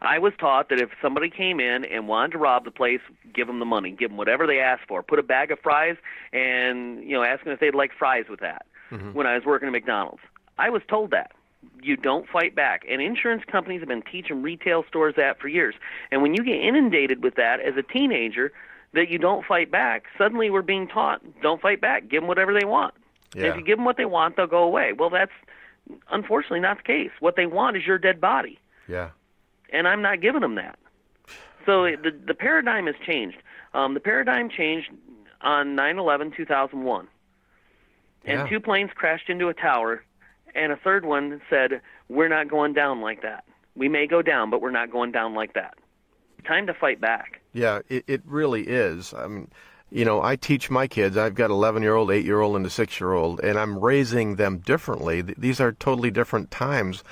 S5: I was taught that if somebody came in and wanted to rob the place, give them the money, give them whatever they asked for, put a bag of fries, and ask them if they'd like fries with that. When I was working at McDonald's, I was told that. You don't fight back. And insurance companies have been teaching retail stores that for years. And when you get inundated with that as a teenager, that you don't fight back, suddenly we're being taught, don't fight back, give them whatever they want.
S2: Yeah.
S5: And if you give them what they want, they'll go away. Well, that's unfortunately not the case. What they want is your dead body.
S2: Yeah.
S5: And I'm not giving them that. So the paradigm has changed. The paradigm changed on 9/11/2001. And 2 planes crashed into a tower, and a third one said, we're not going down like that. We may go down, but we're not going down like that. Time to fight back.
S2: Yeah, it really is. I mean, I teach my kids. I've got 11-year-old, 8-year-old, and a 6-year-old, and I'm raising them differently. These are totally different times.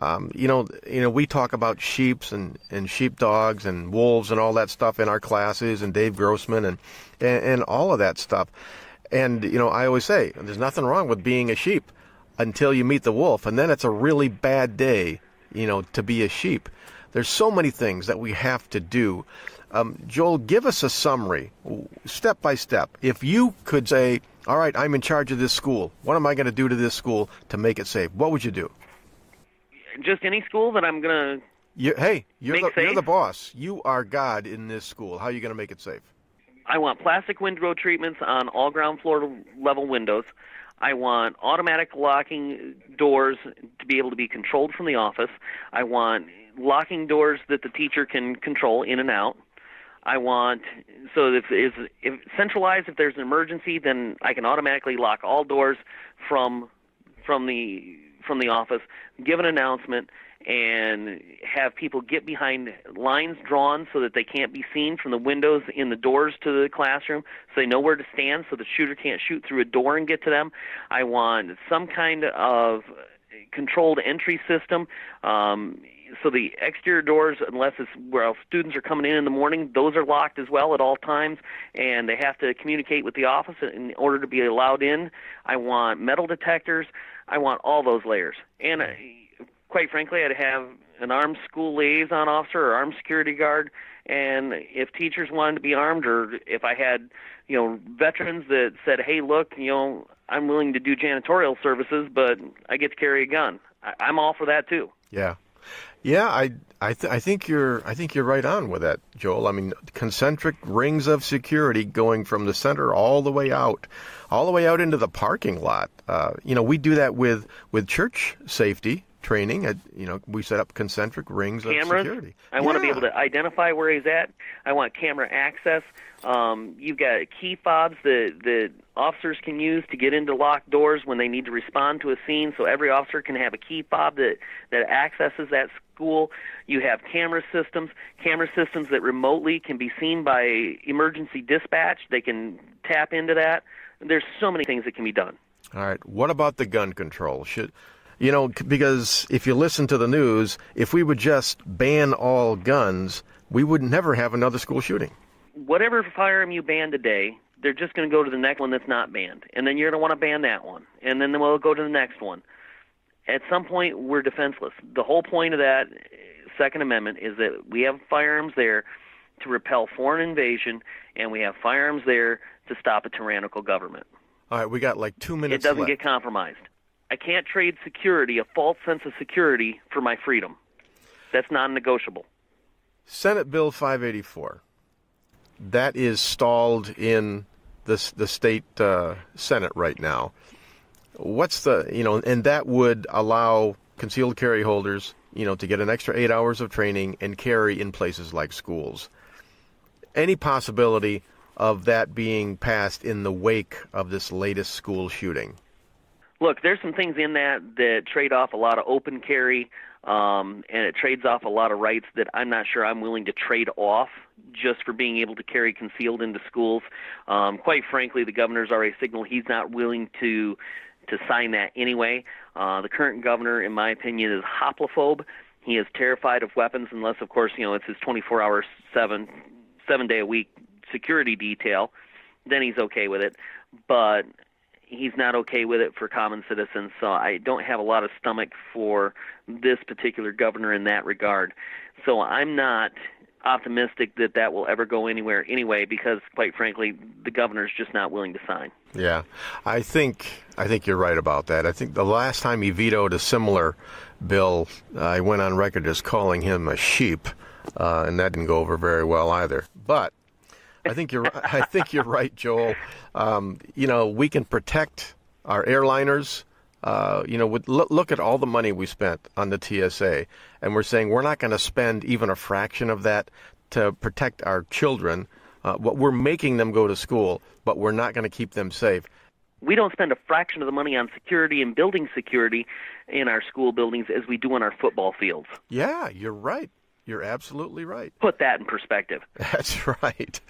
S2: We talk about sheeps and sheepdogs and wolves and all that stuff in our classes, and Dave Grossman and all of that stuff. And, I always say, there's nothing wrong with being a sheep. until you meet the wolf, and then it's a really bad day, to be a sheep. There's so many things that we have to do. Joel, give us a summary, step by step. If you could say, all right, I'm in charge of this school. What am I going to do to this school to make it safe? What would you do?
S5: Just any school that I'm going to
S2: You're the boss. You are God in this school. How are you going to make it safe?
S5: I want plastic window treatments on all ground floor level windows. I want automatic locking doors to be able to be controlled from the office. I want locking doors that the teacher can control in and out. I want, so if centralized, if there's an emergency, then I can automatically lock all doors from the office, give an announcement, and have people get behind lines drawn so that they can't be seen from the windows in the doors to the classroom, so they know where to stand so the shooter can't shoot through a door and get to them. I want some kind of controlled entry system, so the exterior doors, unless it's where students are coming in the morning, those are locked as well at all times, and they have to communicate with the office in order to be allowed in. I want metal detectors. I want all those layers. And quite frankly, I'd have an armed school liaison officer or armed security guard, and if teachers wanted to be armed, or if I had, veterans that said, hey, look, I'm willing to do janitorial services, but I get to carry a gun. I'm all for that too.
S2: Yeah. I think you're right on with that, Joel. I mean, concentric rings of security going from the center all the way out into the parking lot. We do that with church safety training. We set up concentric rings of security.
S5: I want to be able to identify where he's at. I want camera access. You've got key fobs that officers can use to get into locked doors when they need to respond to a scene, so every officer can have a key fob that accesses that school. You have camera systems that remotely can be seen by emergency dispatch. They can tap into that. There's so many things that can be done.
S2: All right. What about the gun control? Because if you listen to the news, if we would just ban all guns, we would never have another school shooting.
S5: Whatever firearm you ban today, they're just going to go to the next one that's not banned. And then you're going to want to ban that one. And then we'll go to the next one. At some point, we're defenseless. The whole point of that Second Amendment is that we have firearms there to repel foreign invasion, and we have firearms there to stop a tyrannical government.
S2: All right, we got like 2 minutes
S5: left. It doesn't
S2: get
S5: compromised. I can't trade security, a false sense of security, for my freedom. That's non-negotiable.
S2: Senate Bill 584. That is stalled in the state Senate right now. What's and that would allow concealed carry holders, to get an extra 8 hours of training and carry in places like schools. Any possibility of that being passed in the wake of this latest school shooting?
S5: Look, there's some things in that trade off a lot of open carry, and it trades off a lot of rights that I'm not sure I'm willing to trade off just for being able to carry concealed into schools. Quite frankly, the governor's already signaled he's not willing to sign that anyway. The current governor, in my opinion, is hoplophobe. He is terrified of weapons unless, of course, it's his 24-hour, 7-day-a-week security detail. Then he's okay with it. But he's not okay with it for common citizens, so I don't have a lot of stomach for this particular governor in that regard. So I'm not optimistic that will ever go anywhere anyway, because quite frankly, the governor's just not willing to sign.
S2: Yeah, I think you're right about that. I think the last time he vetoed a similar bill, I went on record as calling him a sheep, and that didn't go over very well either. But I think you're right, Joel. We can protect our airliners. Look at all the money we spent on the TSA, and we're saying we're not going to spend even a fraction of that to protect our children. We're making them go to school, but we're not going to keep them safe.
S5: We don't spend a fraction of the money on security and building security in our school buildings as we do on our football fields.
S2: Yeah, you're right. You're absolutely right.
S5: Put that in perspective.
S2: That's right.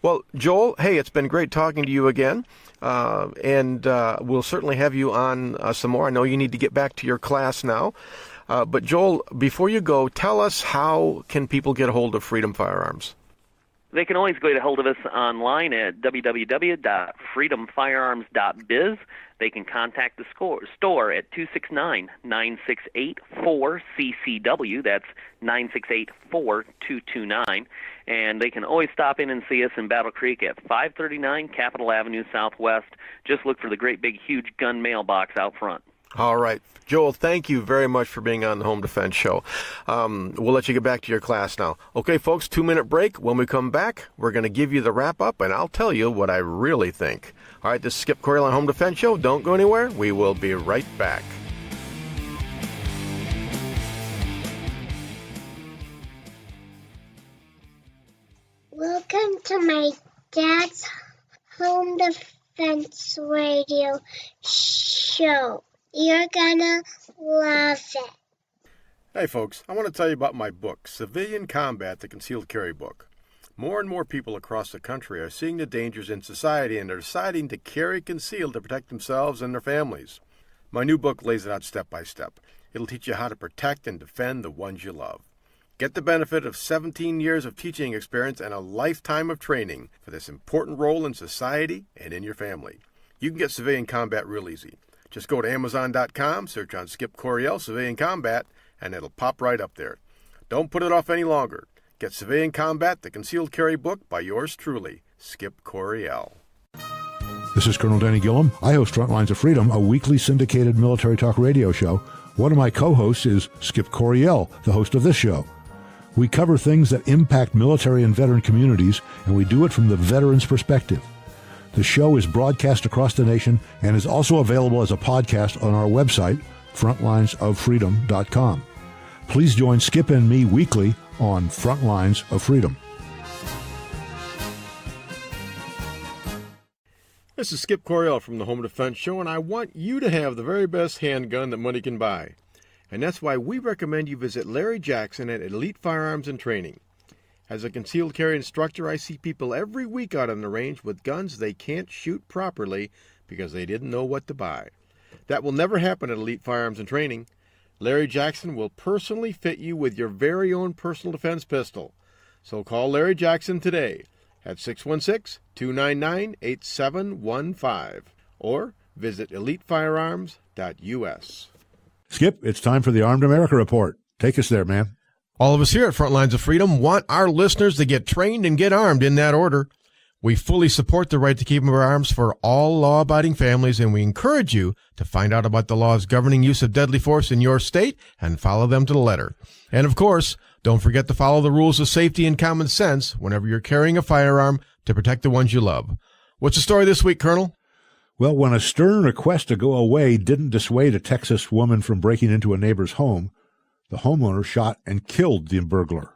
S2: Well, Joel, hey, it's been great talking to you again, and we'll certainly have you on some more. I know you need to get back to your class now. But, Joel, before you go, tell us how can people get a hold of Freedom Firearms?
S5: They can always get a hold of us online at www.freedomfirearms.biz. They can contact the store at 269-968-4CCW. That's 968-4229. And they can always stop in and see us in Battle Creek at 539 Capitol Avenue Southwest. Just look for the great big huge gun mailbox out front.
S2: All right. Joel, thank you very much for being on the Home Defense Show. We'll let you get back to your class now. Okay, folks, 2-minute break. When we come back, we're going to give you the wrap-up, and I'll tell you what I really think. All right, this is Skip Coryell on Home Defense Show. Don't go anywhere. We will be right back.
S8: Welcome to my dad's Home Defense Radio show. You're gonna love it.
S2: Hey folks, I want to tell you about my book, Civilian Combat, the Concealed Carry Book. More and more people across the country are seeing the dangers in society and are deciding to carry concealed to protect themselves and their families. My new book lays it out step by step. It'll teach you how to protect and defend the ones you love. Get the benefit of 17 years of teaching experience and a lifetime of training for this important role in society and in your family. You can get Civilian Combat real easy. Just go to Amazon.com, search on Skip Coryell Civilian Combat, and it'll pop right up there. Don't put it off any longer. Get Civilian Combat, the Concealed Carry Book by yours truly, Skip Coryell.
S4: This is Colonel Denny Gillum. I host Frontlines of Freedom, a weekly syndicated military talk radio show. One of my co-hosts is Skip Coryell, the host of this show. We cover things that impact military and veteran communities, and we do it from the veteran's perspective. The show is broadcast across the nation and is also available as a podcast on our website, frontlinesoffreedom.com. Please join Skip and me weekly on Frontlines of Freedom.
S2: This is Skip Coryell from the Home Defense Show, and I want you to have the very best handgun that money can buy. And that's why we recommend you visit Larry Jackson at Elite Firearms and Training. As a concealed carry instructor, I see people every week out on the range with guns they can't shoot properly because they didn't know what to buy. That will never happen at Elite Firearms and Training. Larry Jackson will personally fit you with your very own personal defense pistol. So call Larry Jackson today at 616-299-8715 or visit elitefirearms.us.
S4: Skip, it's time for the Armed America Report. Take us there, man.
S2: All of us here at Frontlines of Freedom want our listeners to get trained and get armed in that order. We fully support the right to keep and bear arms for all law-abiding families, and we encourage you to find out about the laws governing use of deadly force in your state and follow them to the letter. And of course, don't forget to follow the rules of safety and common sense whenever you're carrying a firearm to protect the ones you love. What's the story this week, Colonel?
S4: Well, when a stern request to go away didn't dissuade a Texas woman from breaking into a neighbor's home, the homeowner shot and killed the burglar.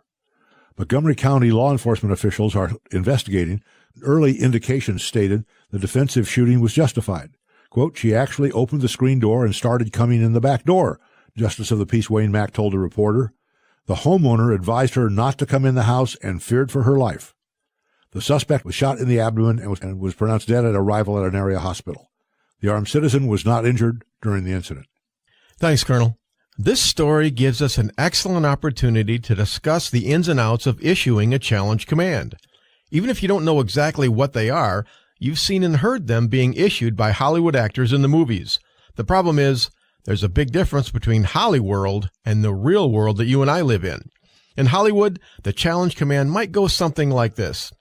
S4: Montgomery County law enforcement officials are investigating. Early indications stated the defensive shooting was justified. Quote, she actually opened the screen door and started coming in the back door, Justice of the Peace Wayne Mack told a reporter. The homeowner advised her not to come in the house and feared for her life. The suspect was shot in the abdomen and was pronounced dead at arrival at an area hospital. The armed citizen was not injured during the incident.
S2: Thanks, Colonel. This story gives us an excellent opportunity to discuss the ins and outs of issuing a challenge command. Even if you don't know exactly what they are, you've seen and heard them being issued by Hollywood actors in the movies. The problem is, there's a big difference between Hollyworld and the real world that you and I live in. In Hollywood, the challenge command might go something like this.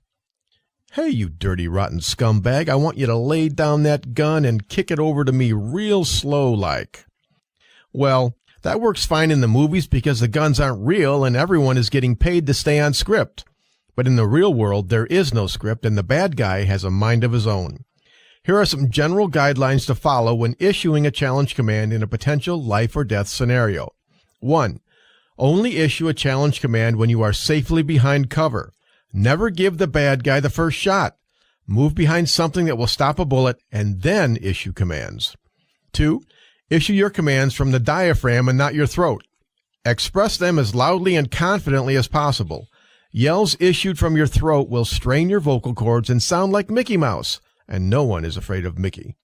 S2: Hey, you dirty, rotten scumbag, I want you to lay down that gun and kick it over to me real slow-like. Well, that works fine in the movies because the guns aren't real and everyone is getting paid to stay on script. But in the real world, there is no script and the bad guy has a mind of his own. Here are some general guidelines to follow when issuing a challenge command in a potential life or death scenario. 1. Only issue a challenge command when you are safely behind cover. Never give the bad guy the first shot. Move behind something that will stop a bullet and then issue commands. 2. Issue your commands from the diaphragm and not your throat. Express them as loudly and confidently as possible. Yells issued from your throat will strain your vocal cords and sound like Mickey Mouse, and no one is afraid of Mickey.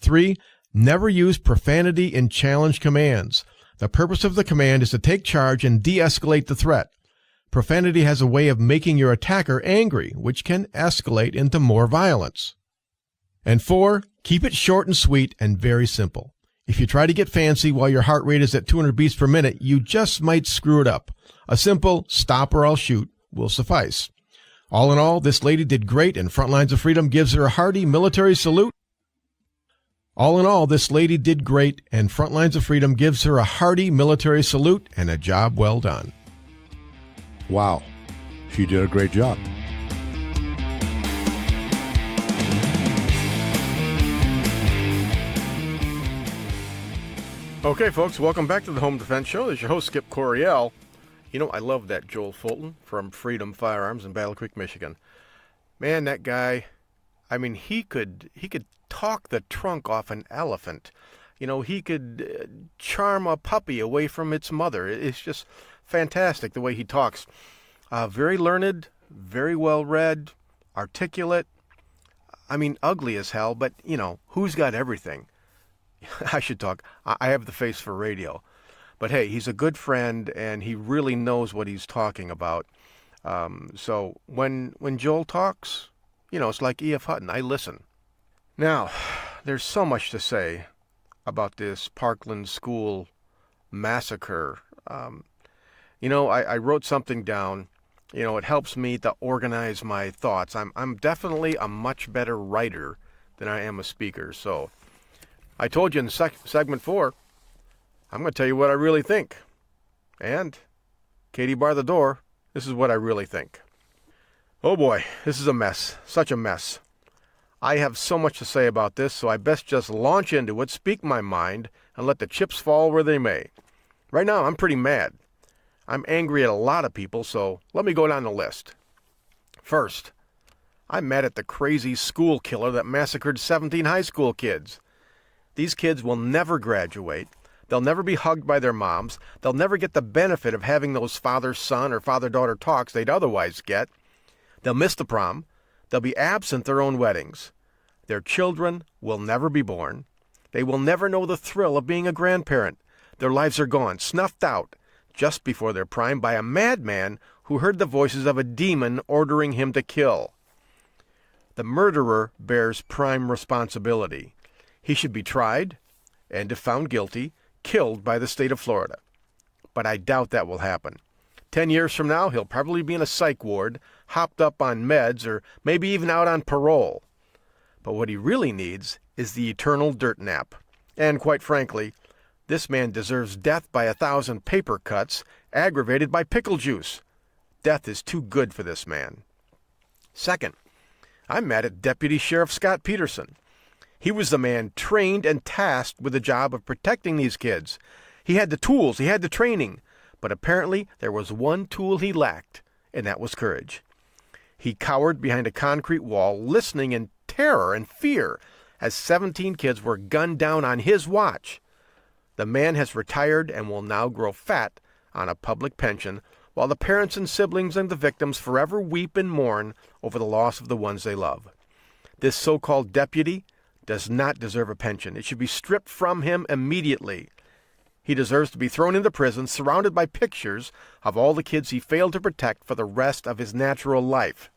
S2: 3. Never use profanity in challenge commands. The purpose of the command is to take charge and de-escalate the threat. Profanity has a way of making your attacker angry, which can escalate into more violence. And 4, keep it short and sweet and very simple. If you try to get fancy while your heart rate is at 200 beats per minute, you just might screw it up. A simple stop or I'll shoot will suffice. All in all, this lady did great, and Front Lines of Freedom gives her a hearty military salute. All in all, this lady did great, and Front Lines of Freedom gives her a hearty military salute and a job well done.
S4: Wow. She did a great job.
S2: Okay, folks, welcome back to the Home Defense Show. This is your host, Skip Coryell. You know, I love that Joel Fulton from Freedom Firearms in Battle Creek, Michigan. Man, that guy, I mean, he could talk the trunk off an elephant. You know, he could charm a puppy away from its mother. It's just fantastic the way he talks. Very learned, very well read, articulate. I mean, ugly as hell, but, you know, who's got everything? I should talk. I have the face for radio. But hey, he's a good friend, and he really knows what he's talking about. So when Joel talks, you know, it's like E.F. Hutton. I listen. Now, there's so much to say about this Parkland School massacre. You know, I wrote something down. You know, it helps me to organize my thoughts. I'm definitely a much better writer than I am a speaker. So I told you in segment 4, I'm going to tell you what I really think. And, Katie, bar the door, this is what I really think. Oh boy, this is a mess. Such a mess. I have so much to say about this, so I best just launch into it, speak my mind, and let the chips fall where they may. Right now, I'm pretty mad. I'm angry at a lot of people, so let me go down the list. First, I'm mad at the crazy school killer that massacred 17 high school kids. These kids will never graduate. They'll never be hugged by their moms. They'll never get the benefit of having those father-son or father-daughter talks they'd otherwise get. They'll miss the prom. They'll be absent their own weddings. Their children will never be born. They will never know the thrill of being a grandparent. Their lives are gone, snuffed out, just before their prime by a madman who heard the voices of a demon ordering him to kill. The murderer bears prime responsibility. He should be tried, and if found guilty, killed by the state of Florida. But I doubt that will happen. 10 years from now, he'll probably be in a psych ward, hopped up on meds, or maybe even out on parole. But what he really needs is the eternal dirt nap. And quite frankly, this man deserves death by 1,000 paper cuts, aggravated by pickle juice. Death is too good for this man. Second, I'm mad at Deputy Sheriff Scott Peterson. He was the man trained and tasked with the job of protecting these kids. He had the tools, he had the training, but apparently there was one tool he lacked, and that was courage. He cowered behind a concrete wall, listening in terror and fear as 17 kids were gunned down on his watch. The man has retired and will now grow fat on a public pension, while the parents and siblings and the victims forever weep and mourn over the loss of the ones they love. This so-called deputy does not deserve a pension. It should be stripped from him immediately. He deserves to be thrown into prison, surrounded by pictures of all the kids he failed to protect for the rest of his natural life.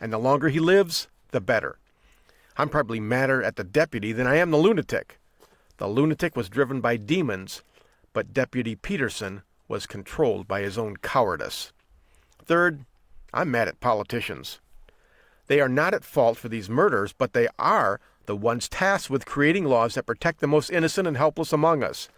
S2: And the longer he lives, the better. I'm probably madder at the deputy than I am the lunatic. The lunatic was driven by demons, but Deputy Peterson was controlled by his own cowardice. Third, I'm mad at politicians. They are not at fault for these murders, but they are the ones tasked with creating laws that protect the most innocent and helpless among us.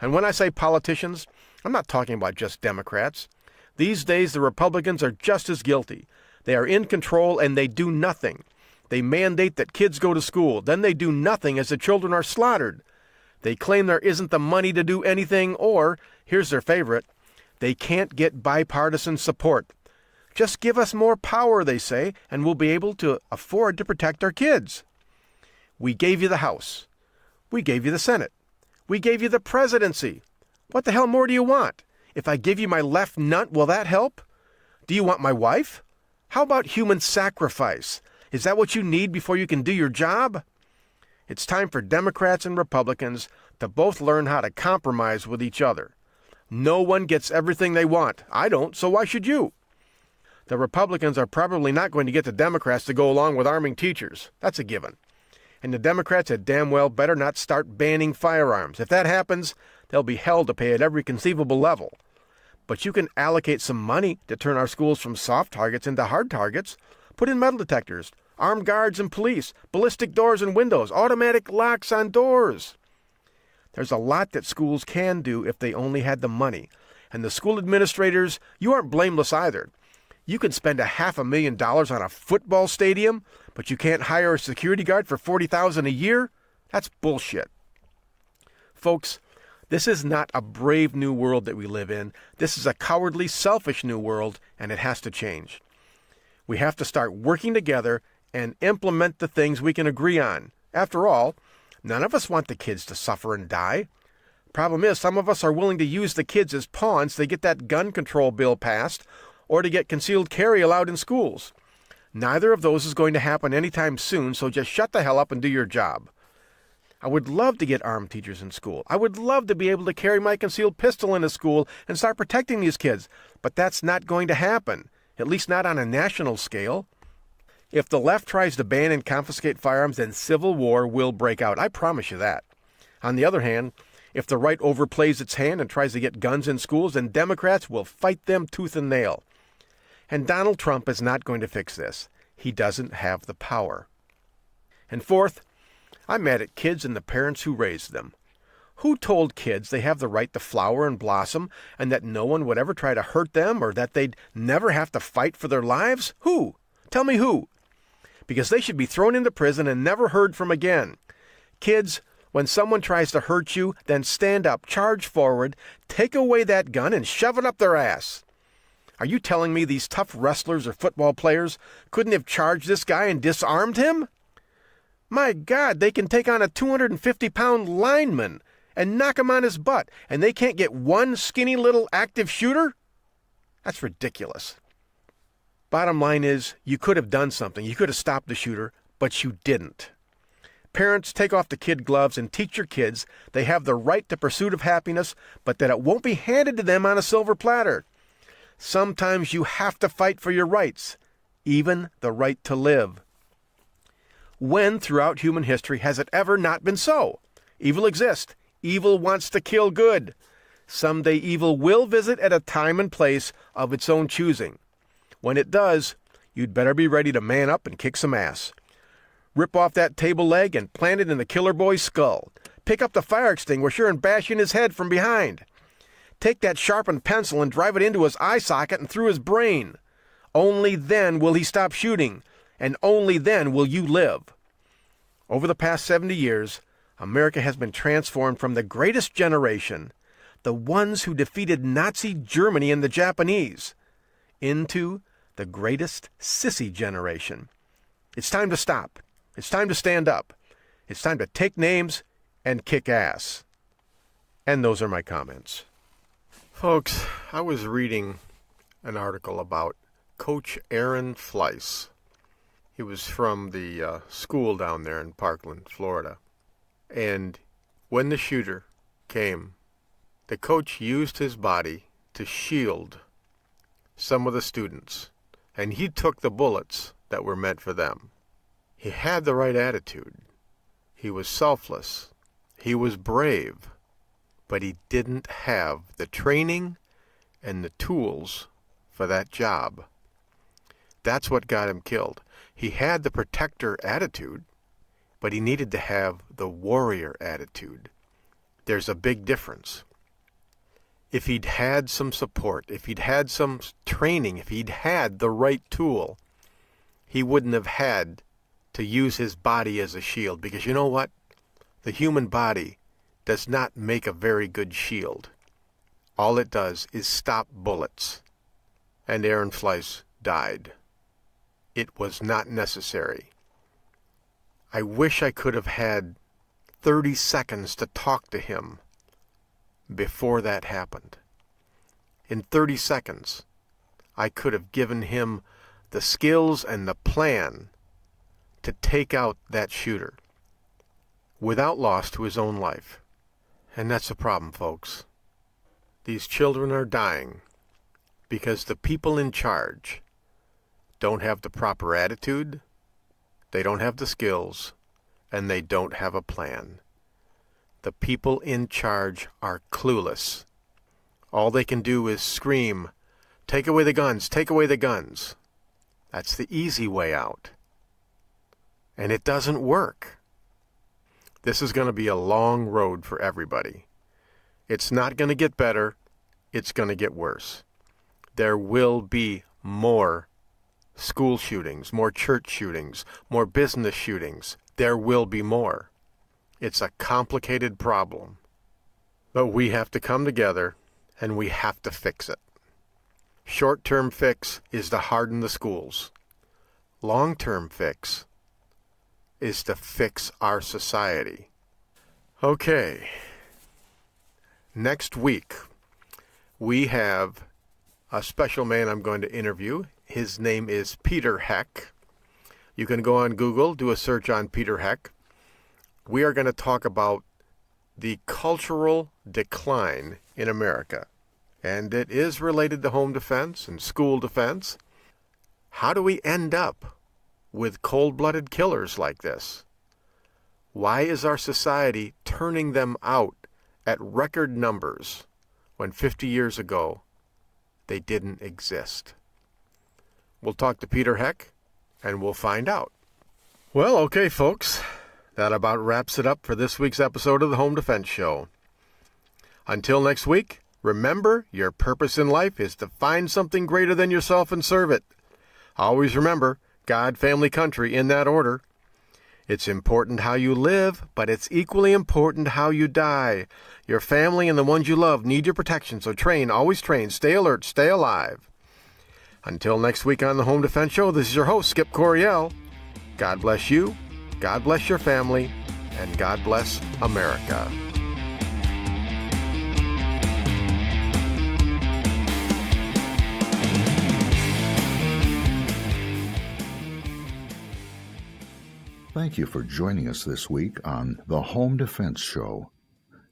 S2: And when I say politicians, I'm not talking about just Democrats. These days, the Republicans are just as guilty. They are in control and they do nothing. They mandate that kids go to school. Then they do nothing as the children are slaughtered. They claim there isn't the money to do anything, or, here's their favorite, they can't get bipartisan support. Just give us more power, they say, and we'll be able to afford to protect our kids. We gave you the House. We gave you the Senate. We gave you the presidency. What the hell more do you want? If I give you my left nut, will that help? Do you want my wife? How about human sacrifice? Is that what you need before you can do your job? It's time for Democrats and Republicans to both learn how to compromise with each other. No one gets everything they want. I don't, so why should you? The Republicans are probably not going to get the Democrats to go along with arming teachers. That's a given. And the Democrats had damn well better not start banning firearms. If that happens, they'll be held to pay at every conceivable level. But you can allocate some money to turn our schools from soft targets into hard targets. Put in metal detectors, armed guards and police, ballistic doors and windows, automatic locks on doors. There's a lot that schools can do if they only had the money. And the school administrators, you aren't blameless either. You can spend $500,000 on a football stadium, but you can't hire a security guard for $40,000 a year? That's bullshit. Folks, this is not a brave new world that we live in. This is a cowardly, selfish new world, and it has to change. We have to start working together and implement the things we can agree on. After all, none of us want the kids to suffer and die. Problem is, some of us are willing to use the kids as pawns to get that gun control bill passed or to get concealed carry allowed in schools. Neither of those is going to happen anytime soon, so just shut the hell up and do your job. I would love to get armed teachers in school. I would love to be able to carry my concealed pistol into school and start protecting these kids, but that's not going to happen, at least not on a national scale. If the left tries to ban and confiscate firearms, then civil war will break out. I promise you that. On the other hand, if the right overplays its hand and tries to get guns in schools, then Democrats will fight them tooth and nail. And Donald Trump is not going to fix this. He doesn't have the power. And fourth, I'm mad at kids and the parents who raised them. Who told kids they have the right to flower and blossom and that no one would ever try to hurt them or that they'd never have to fight for their lives? Who? Tell me who. Because they should be thrown into prison and never heard from again. Kids, when someone tries to hurt you, then stand up, charge forward, take away that gun and shove it up their ass. Are you telling me these tough wrestlers or football players couldn't have charged this guy and disarmed him? My God, they can take on a 250-pound lineman and knock him on his butt, and they can't get one skinny little active shooter? That's ridiculous. Bottom line is, you could have done something. You could have stopped the shooter, but you didn't. Parents, take off the kid gloves and teach your kids they have the right to pursuit of happiness, but that it won't be handed to them on a silver platter. Sometimes you have to fight for your rights, even the right to live. When throughout human history has it ever not been so? Evil exists. Evil wants to kill good. Someday evil will visit at a time and place of its own choosing. When it does, you'd better be ready to man up and kick some ass. Rip off that table leg and plant it in the killer boy's skull. Pick up the fire extinguisher and bash in his head from behind. Take that sharpened pencil and drive it into his eye socket and through his brain. Only then will he stop shooting, and only then will you live. Over the past 70 years, America has been transformed from the greatest generation, the ones who defeated Nazi Germany and the Japanese, into the greatest sissy generation. It's time to stop. It's time to stand up. It's time to take names and kick ass. And those are my comments. Folks, I was reading an article about Coach Aaron Fleiss. He was from the school down there in Parkland, Florida. And when the shooter came, the coach used his body to shield some of the students. And he took the bullets that were meant for them. He had the right attitude. He was selfless. He was brave. But he didn't have the training and the tools for that job. That's what got him killed. He had the protector attitude, but he needed to have the warrior attitude. There's a big difference. If he'd had some support, if he'd had some training, if he'd had the right tool, he wouldn't have had to use his body as a shield. Because you know what? The human body does not make a very good shield. All it does is stop bullets. And Aaron Fleiss died. It was not necessary. I wish I could have had 30 seconds to talk to him before that happened. In 30 seconds, I could have given him the skills and the plan to take out that shooter without loss to his own life. And that's the problem, folks. These children are dying because the people in charge don't have the proper attitude, they don't have the skills, and they don't have a plan. The people in charge are clueless. All they can do is scream, "Take away the guns, take away the guns." That's the easy way out. And it doesn't work. This is going to be a long road for everybody. It's not going to get better. It's going to get worse. There will be more school shootings, more church shootings, more business shootings. There will be more. It's a complicated problem. But we have to come together and we have to fix it. Short-term fix is to harden the schools. Long-term fix is to fix our society. Okay. Next week, we have a special man I'm going to interview. His name is Peter Heck. You can go on Google, do a search on Peter Heck. We are going to talk about the cultural decline in America. And it is related to home defense and school defense. How do we end up with cold-blooded killers like this? Why is our society turning them out at record numbers when 50 years ago they didn't exist? We'll talk to Peter Heck and we'll find out. Well, okay, folks. That about wraps it up for this week's episode of the Home Defense Show. Until next week, remember, your purpose in life is to find something greater than yourself and serve it. Always remember, God, family, country, in that order. It's important how you live, but it's equally important how you die. Your family and the ones you love need your protection, so train, always train, stay alert, stay alive. Until next week on the Home Defense Show, this is your host, Skip Coryell. God bless you, God bless your family, and God bless America.
S1: Thank you for joining us this week on the Home Defense Show.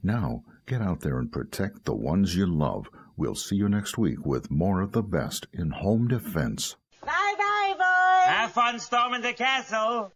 S1: Now, get out there and protect the ones you love. We'll see you next week with more of the best in home defense.
S9: Bye-bye, boys! Have fun storming the castle!